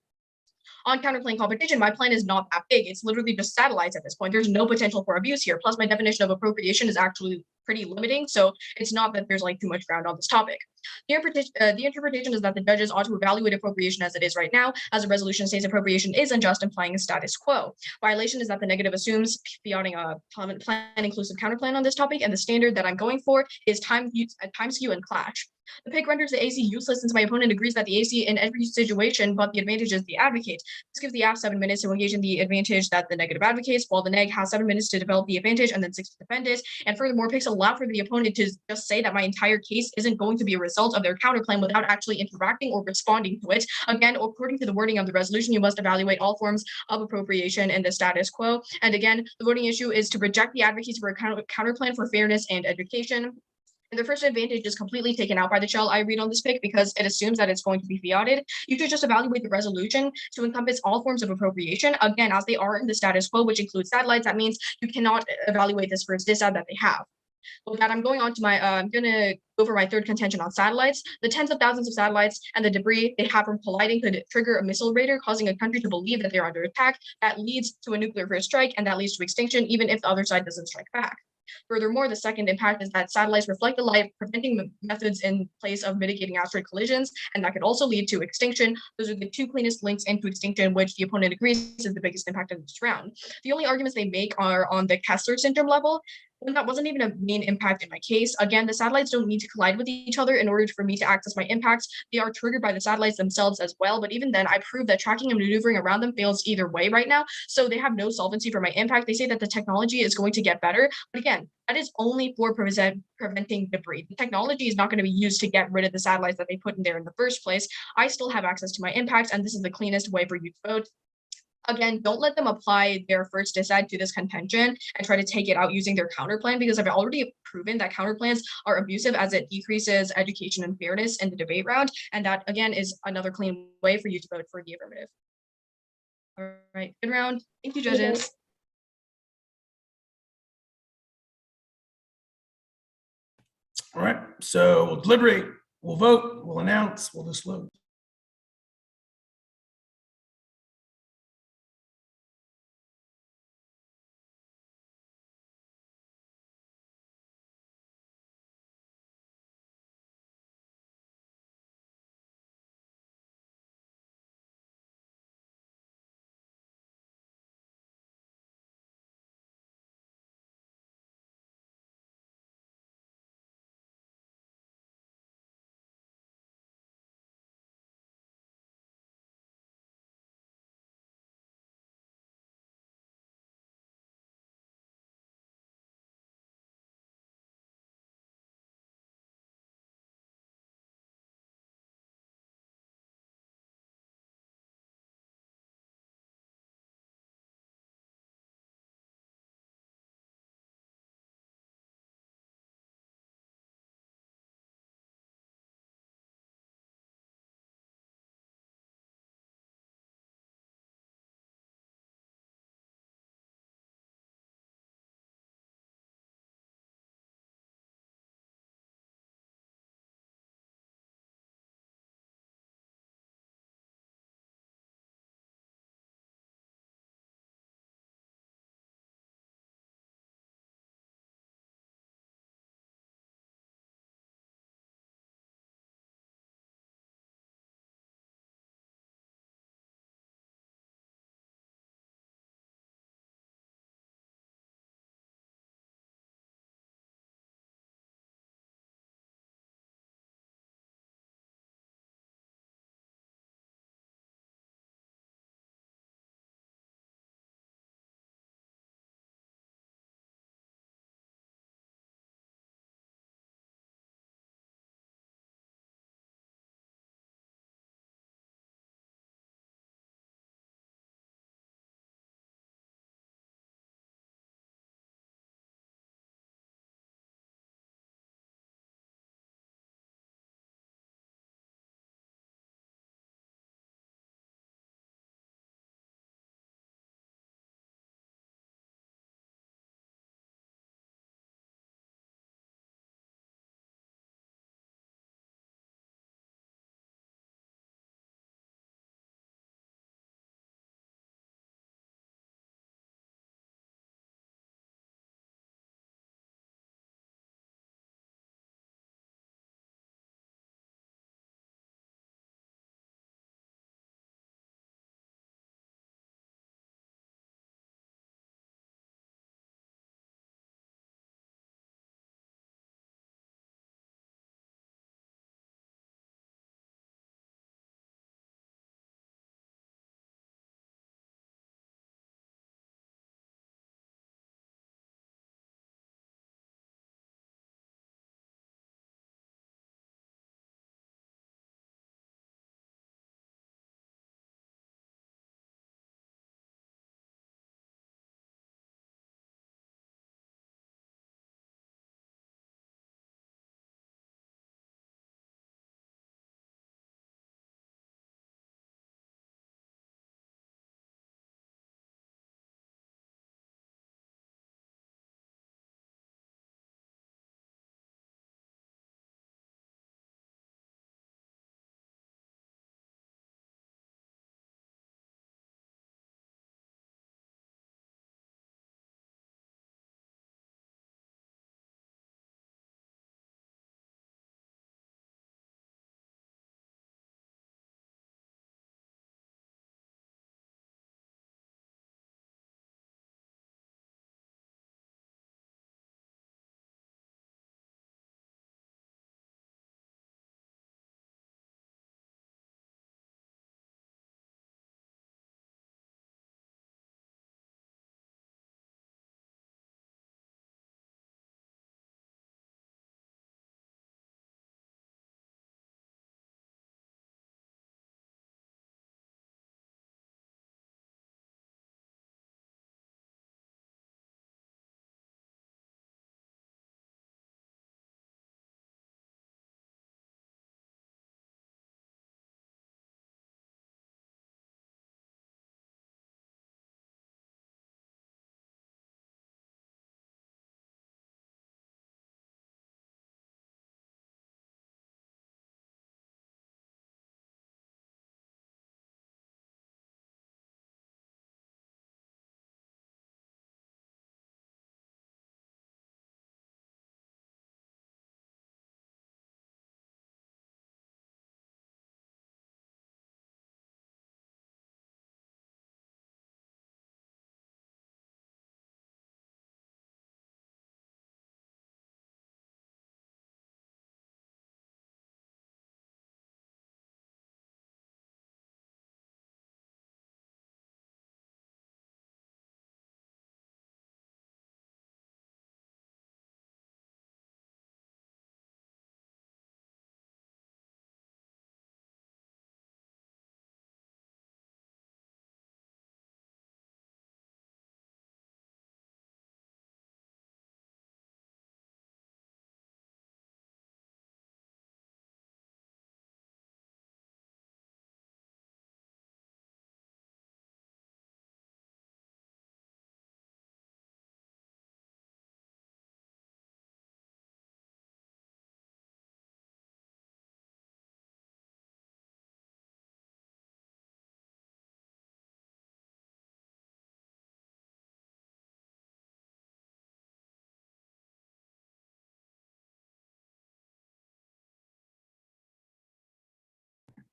On counterplane competition, my plan is not that big. It's literally just satellites at this point. There's no potential for abuse here. Plus, my definition of appropriation is actually pretty limiting. So it's not that there's like too much ground on this topic. The interpretation is that the judges ought to evaluate appropriation as it is right now, as the resolution states appropriation is unjust, implying a status quo. Violation is that the negative assumes fiating a plan inclusive counterplan on this topic, and the standard that I'm going for is time skew and clash. The pick renders the AC useless since my opponent agrees that the AC in every situation, but the advantage is the advocate. This gives the app 7 minutes to engage in the advantage that the negative advocates, while the neg has 7 minutes to develop the advantage and then 6 to defend it. And furthermore, picks allow for the opponent to just say that my entire case isn't going to be a result of their counterclaim without actually interacting or responding to it. Again, according to the wording of the resolution, you must evaluate all forms of appropriation in the status quo. And again, the voting issue is to reject the advocates for a counterplan for fairness and education. And the first advantage is completely taken out by the shell I read on this pick because it assumes that it's going to be fiated. You should just evaluate the resolution to encompass all forms of appropriation, again, as they are in the status quo, which includes satellites. That means you cannot evaluate this first disad that they have. With that, I'm going on to my, I'm going to go over my third contention on satellites. The tens of thousands of satellites and the debris they have from colliding could trigger a missile raider, causing a country to believe that they're under attack. That leads to a nuclear first strike, and that leads to extinction, even if the other side doesn't strike back. Furthermore, the second impact is that satellites reflect the light, preventing methods in place of mitigating asteroid collisions, and that could also lead to extinction. Those are the two cleanest links into extinction, which the opponent agrees is the biggest impact of this round. The only arguments they make are on the Kessler syndrome level, and that wasn't even a main impact in my case. Again, the satellites don't need to collide with each other in order for me to access my impacts. They are triggered by the satellites themselves as well, but even then, I proved that tracking and maneuvering around them fails either way right now, so they have no solvency for my impact. They say that the technology is going to get better, but again, that is only for preventing debris. The technology is not going to be used to get rid of the satellites that they put in there in the first place. I still have access to my impacts, and this is the cleanest way for you to vote. Again, don't let them apply their first decide to this contention and try to take it out using their counterplan, because I've already proven that counterplans are abusive as it decreases education and fairness in the debate round. And that, again, is another clean way for you to vote for the affirmative. All right, good round. Thank you, judges. All right, so we'll deliberate, we'll vote, we'll announce, we'll disclose.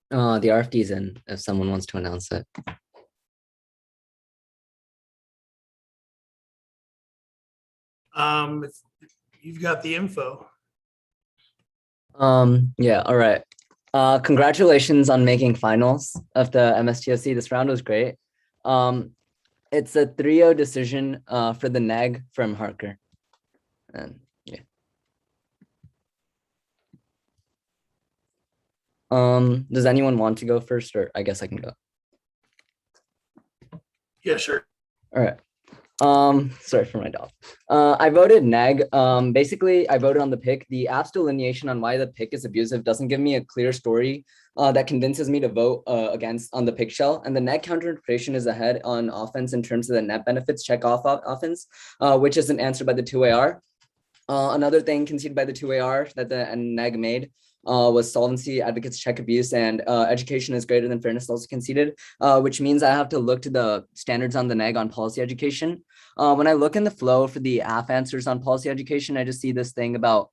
The RFD's in if someone wants to announce it. You've got the info. Yeah, all right. Congratulations on making finals of the MSTOC. This round was great. It's a 3-0 decision for the neg from Harker. And yeah. Does anyone want to go first, or I guess I can go? Yeah, sure. All right. Sorry for my dog. I voted neg. Basically, I voted on the pick. The app's delineation on why the pick is abusive doesn't give me a clear story that convinces me to vote against on the pick shell. And the neg counterinterpretation is ahead on offense in terms of the net benefits check off offense, which isn't answered by the 2AR. Another thing conceded by the 2AR that the neg made was solvency, advocates check abuse, and education is greater than fairness also conceded, which means I have to look to the standards on the neg on policy education. When I look in the flow for the AF answers on policy education, I just see this thing about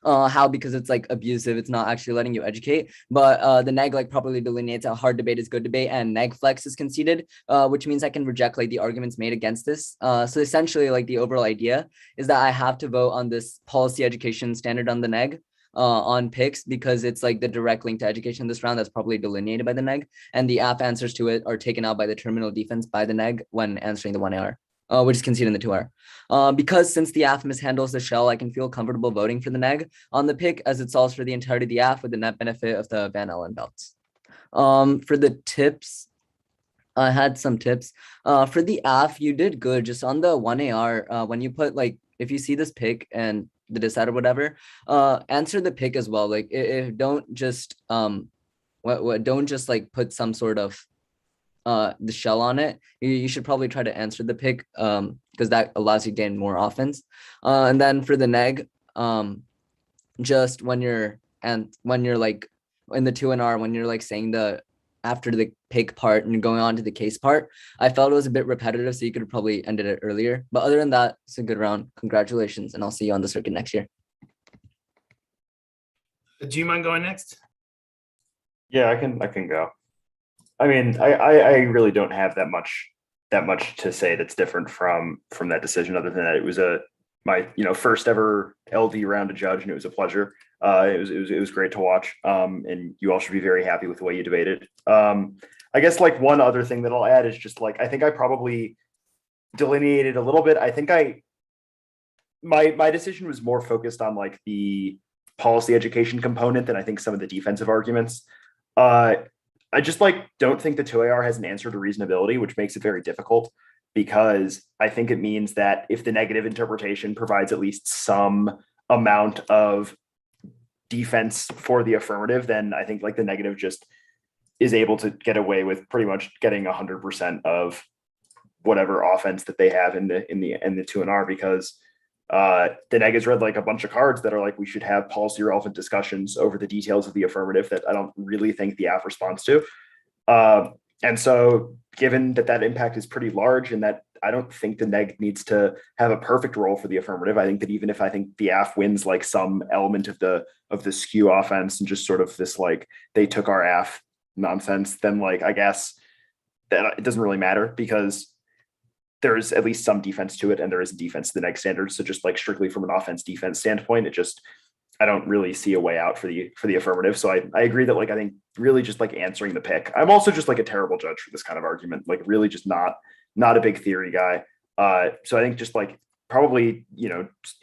how because it's like abusive, it's not actually letting you educate. But the neg like properly delineates a hard debate is good debate, and neg flex is conceded, which means I can reject like the arguments made against this. So essentially, like the overall idea is that I have to vote on this policy education standard on the neg on picks because it's like the direct link to education this round that's probably delineated by the neg, and the app answers to it are taken out by the terminal defense by the neg when answering the 1AR. Which is conceded in the 2R. Because since the AF mishandles the shell, I can feel comfortable voting for the neg on the pick as it solves for the entirety of the AF with the net benefit of the Van Allen belts. For the tips, I had some tips. For the AF, you did good just on the 1AR. When you put like, if you see this pick and the decide or whatever, answer the pick as well. Like don't just don't just like put some sort of the shell on it. You should probably try to answer the pick because that allows you to gain more offense. And then for the neg, just when you're like in the 2NR, when you're like saying the after the pick part and you're going on to the case part, I felt it was a bit repetitive, so you could have probably ended it earlier. But other than that, it's a good round. Congratulations, and I'll see you on the circuit next year. Do you mind going next? Yeah, I can go. I mean, I really don't have that much to say that's different from that decision, other than that it was my first ever LD round to judge, and it was a pleasure. It was great to watch. And you all should be very happy with the way you debated. I guess like one other thing that I'll add is just like I think I probably delineated a little bit. I think my decision was more focused on like the policy education component than I think some of the defensive arguments. I just like don't think the 2AR has an answer to reasonability, which makes it very difficult because I think it means that if the negative interpretation provides at least some amount of defense for the affirmative, then I think like the negative just is able to get away with pretty much getting 100% of whatever offense that they have in the 2NR because the neg has read like a bunch of cards that are like we should have policy relevant discussions over the details of the affirmative that I don't really think the app responds to. And so given that impact is pretty large and that I don't think the neg needs to have a perfect role for the affirmative, I think that even if I think the AF wins like some element of the skew offense and just sort of this like they took our AF nonsense, then like I guess that it doesn't really matter because there's at least some defense to it and there is a defense to the neg standard. So just like strictly from an offense defense standpoint, I don't really see a way out for the affirmative. So I agree that like I think really just like answering the pick. I'm also just like a terrible judge for this kind of argument, like really just not a big theory guy. So I think just like probably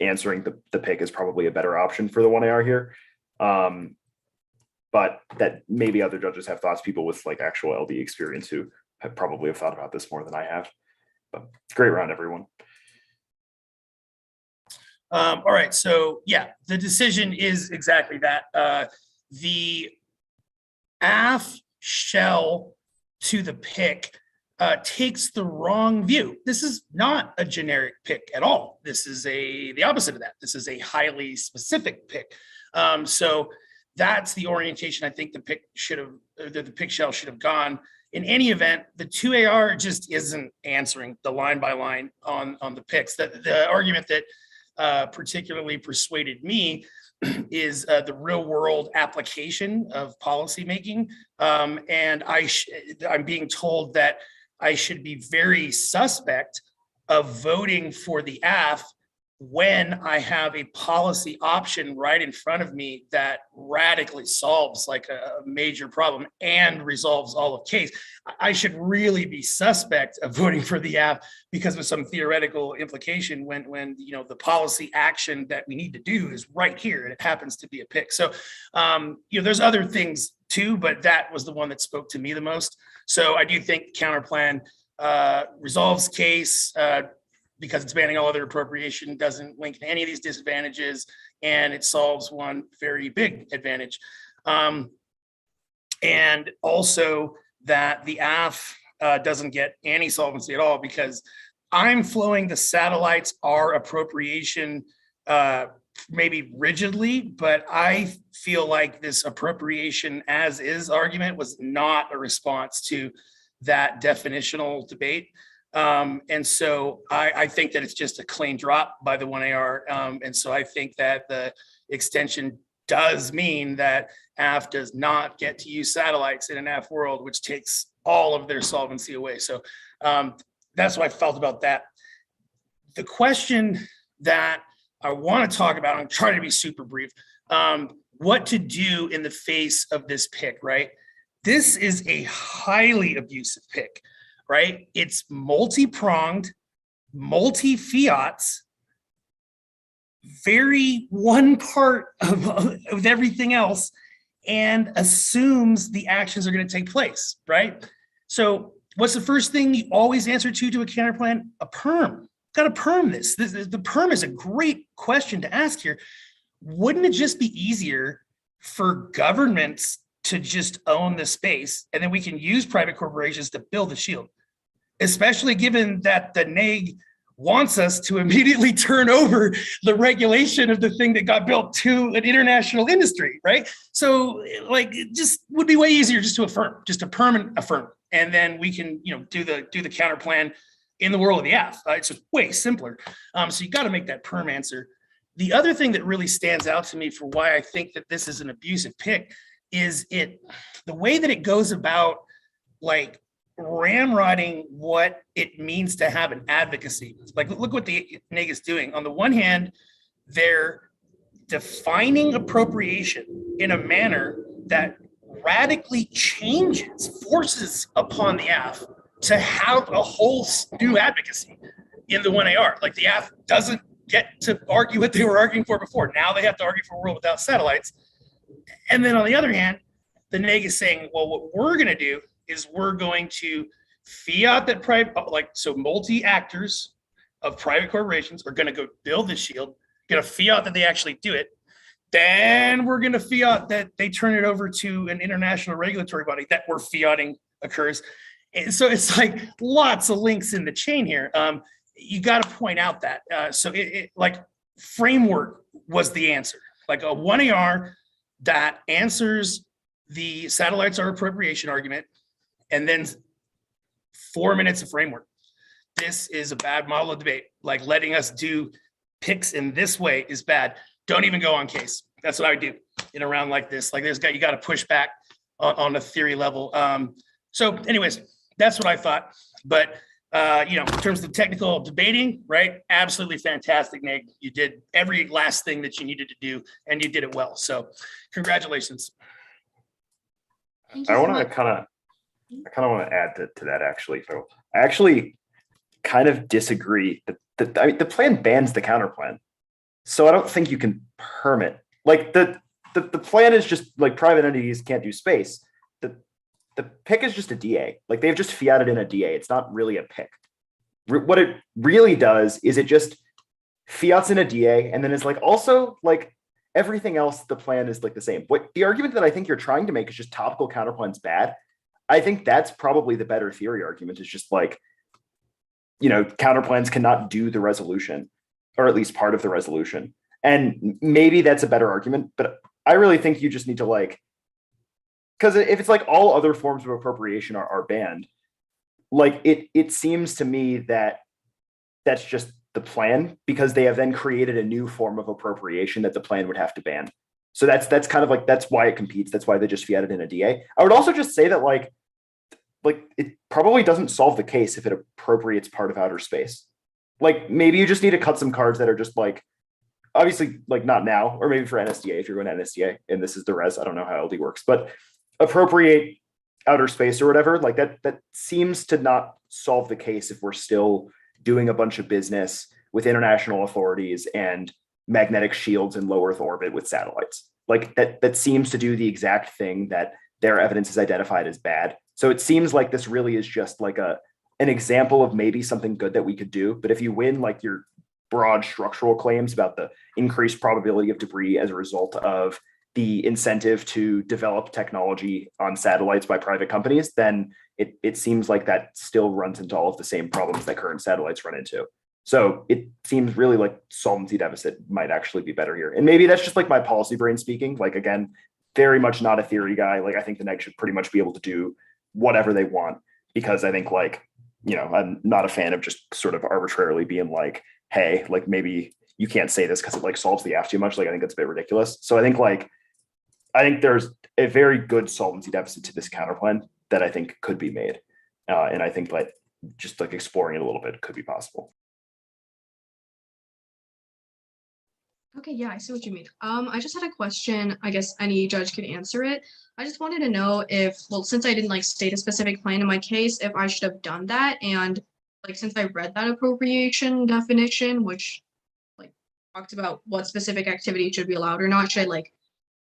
answering the pick is probably a better option for the 1AR here. But that maybe other judges have thoughts, people with like actual LD experience who probably have thought about this more than I have. But great round, everyone. All right, so yeah, the decision is exactly that. The AF shell to the pick takes the wrong view. This is not a generic pick at all. This is the opposite of that. This is a highly specific pick. So that's the orientation I think the pick shell should have gone. In any event, the 2AR just isn't answering the line by line on the picks. The argument that particularly persuaded me is the real world application of policymaking. And I'm being told that I should be very suspect of voting for the AF when I have a policy option right in front of me that radically solves like a major problem and resolves all of case. I should really be suspect of voting for the app because of some theoretical implication when you know the policy action that we need to do is right here and it happens to be a pick. So you know, there's other things too, but that was the one that spoke to me the most. So I do think counter plan resolves case because it's banning all other appropriation, doesn't link to any of these disadvantages, and it solves one very big advantage. And also that the AF doesn't get any solvency at all because I'm flowing the satellites are appropriation maybe rigidly, but I feel like this appropriation as is argument was not a response to that definitional debate. And so I think that it's just a clean drop by the 1AR. And so I think that the extension does mean that AF does not get to use satellites in an AF world, which takes all of their solvency away. So that's what I felt about that. The question that I want to talk about, I'm trying to be super brief, what to do in the face of this pick, right? This is a highly abusive pick. Right? It's multi-pronged, multi-fiats, very one part of everything else, and assumes the actions are going to take place, right? So what's the first thing you always answer to a counter plan? A perm. Got to perm this. The perm is a great question to ask here. Wouldn't it just be easier for governments to just own the space and then we can use private corporations to build the shield? Especially given that the NAG wants us to immediately turn over the regulation of the thing that got built to an international industry, right? So like it just would be way easier just to affirm, just to permanent affirm. And then we can, you know, do the counter plan in the world of the AF. It's just way simpler. So you got to make that perm answer. The other thing that really stands out to me for why I think that this is an abusive pick is the way that it goes about like ramrodding what it means to have an advocacy. Like, look what the NAG is doing. On the one hand, they're defining appropriation in a manner that radically forces upon the AF to have a whole new advocacy in the 1AR. Like the AF doesn't get to argue what they were arguing for before. Now they have to argue for a world without satellites. And then on the other hand, the NAG is saying, well, what we're going to do is we're going to fiat that multi-actors of private corporations are going to go build the shield, going to fiat that they actually do it. Then we're going to fiat that they turn it over to an international regulatory body that where fiating occurs. And so it's like lots of links in the chain here. You got to point out that. So like framework was the answer, like a 1AR that answers the satellites are appropriation argument, and then 4 minutes of framework. This is a bad model of debate. Like letting us do picks in this way is bad. Don't even go on case. That's what I would do in a round like this. Like you got to push back on a theory level. So anyways, that's what I thought. But you know, in terms of technical debating, right? Absolutely fantastic, Nate. You did every last thing that you needed to do, and you did it well. So congratulations. I want to kind of want to add to that actually. So I actually kind of disagree that I mean, the plan bans the counter plan. So I don't think you can permit like the plan is just like private entities can't do space. The pick is just a DA. Like they've just fiated in a DA. It's not really a pick. What it really does is it just fiats in a DA and then it's like also like everything else, the plan is like the same. What the argument that I think you're trying to make is just topical counterplan's bad. I think that's probably the better theory argument is just like, you know, counterplans cannot do the resolution or at least part of the resolution. And maybe that's a better argument, but I really think you just need to like, because if it's like all other forms of appropriation are banned, like it seems to me that that's just the plan because they have then created a new form of appropriation that the plan would have to ban. So that's kind of like, that's why it competes. That's why they just fiat it in a DA. I would also just say that like it probably doesn't solve the case if it appropriates part of outer space. Like maybe you just need to cut some cards that are just like, obviously like not now, or maybe for NSDA, if you're going to NSDA and this is the res, I don't know how LD works, but appropriate outer space or whatever, like that seems to not solve the case if we're still doing a bunch of business with international authorities and magnetic shields in low Earth orbit with satellites. Like that seems to do the exact thing that their evidence is identified as bad. So it seems like this really is just like an example of maybe something good that we could do. But if you win like your broad structural claims about the increased probability of debris as a result of the incentive to develop technology on satellites by private companies, then it seems like that still runs into all of the same problems that current satellites run into. So it seems really like solvency deficit might actually be better here. And maybe that's just like my policy brain speaking. Like, again, very much not a theory guy. Like, I think the neg should pretty much be able to do whatever they want, because I think like, you know, I'm not a fan of just sort of arbitrarily being like, hey, like maybe you can't say this because it like solves the F too much. Like, I think that's a bit ridiculous. So I think there's a very good solvency deficit to this counterplan that I think could be made. And I think like just like exploring it a little bit could be possible. Okay, yeah, I see what you mean. I just had a question. I guess any judge could answer it. I just wanted to know if, well, since I didn't like state a specific plan in my case, if I should have done that. And like, since I read that appropriation definition, which like talked about what specific activity should be allowed or not, should I like,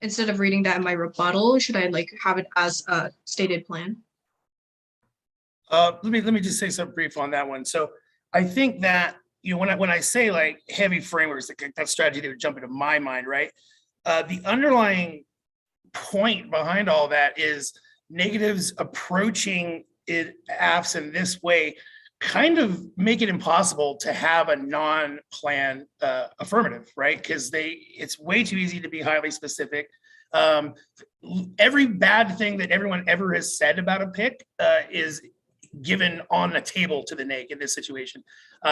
instead of reading that in my rebuttal, should I like have it as a stated plan? Let me just say something brief on that one. So I think that, you know, when I say like heavy frameworks, like that strategy that would jump into my mind, right? The underlying point behind all that is negatives approaching it AFs in this way kind of make it impossible to have a non-plan affirmative, right? Because it's way too easy to be highly specific. Every bad thing that everyone ever has said about a pick is given on the table to the neg in this situation.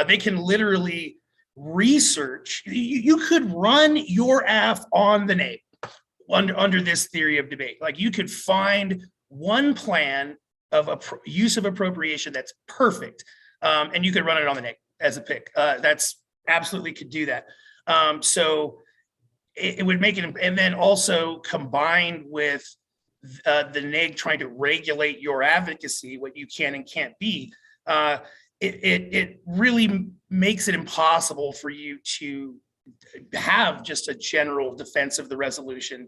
They can literally research. You could run your AF on the neg under this theory of debate. Like, you could find one plan of use of appropriation that's perfect, and you could run it on the neg as a pick. That's absolutely could do that. So it would make it, and then also combined with the neg trying to regulate your advocacy, what you can and can't be, it really makes it impossible for you to have just a general defense of the resolution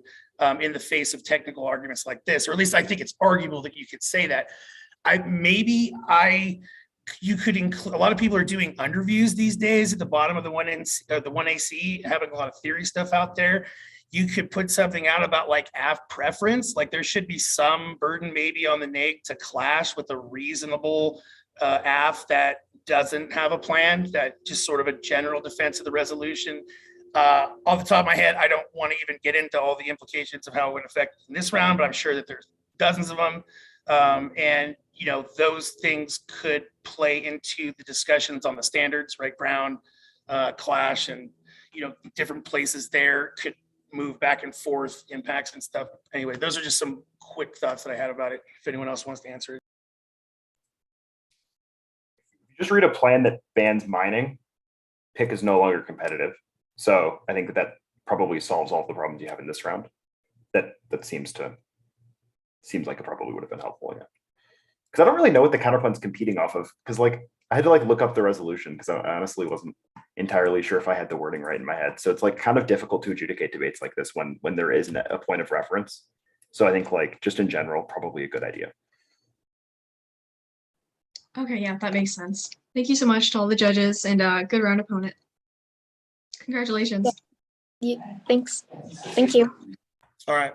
in the face of technical arguments like this, or at least I think it's arguable that you could say that. You could include, a lot of people are doing underviews these days at the bottom of the 1AC, having a lot of theory stuff out there. You could put something out about like AF preference, like there should be some burden maybe on the neg to clash with a reasonable AF that doesn't have a plan, that just sort of a general defense of the resolution. Off the top of my head, I don't want to even get into all the implications of how it would affect in this round, but I'm sure that there's dozens of them. And, you know, those things could play into the discussions on the standards, right? Brown, clash, and, you know, different places there could move back and forth, impacts and stuff. Anyway, those are just some quick thoughts that I had about it. If anyone else wants to answer it. If you just read a plan that bans mining, pick is no longer competitive. So I think that probably solves all the problems you have in this round. That seems like it probably would have been helpful. Yeah. Because I don't really know what the counterplan's competing off of. Because like I had to like look up the resolution because I honestly wasn't entirely sure if I had the wording right in my head. So it's like kind of difficult to adjudicate debates like this when there isn't a point of reference. So I think like just in general, probably a good idea. Okay, yeah, that makes sense. Thank you so much to all the judges, and good round, opponent. Congratulations. Thanks. Thank you. All right.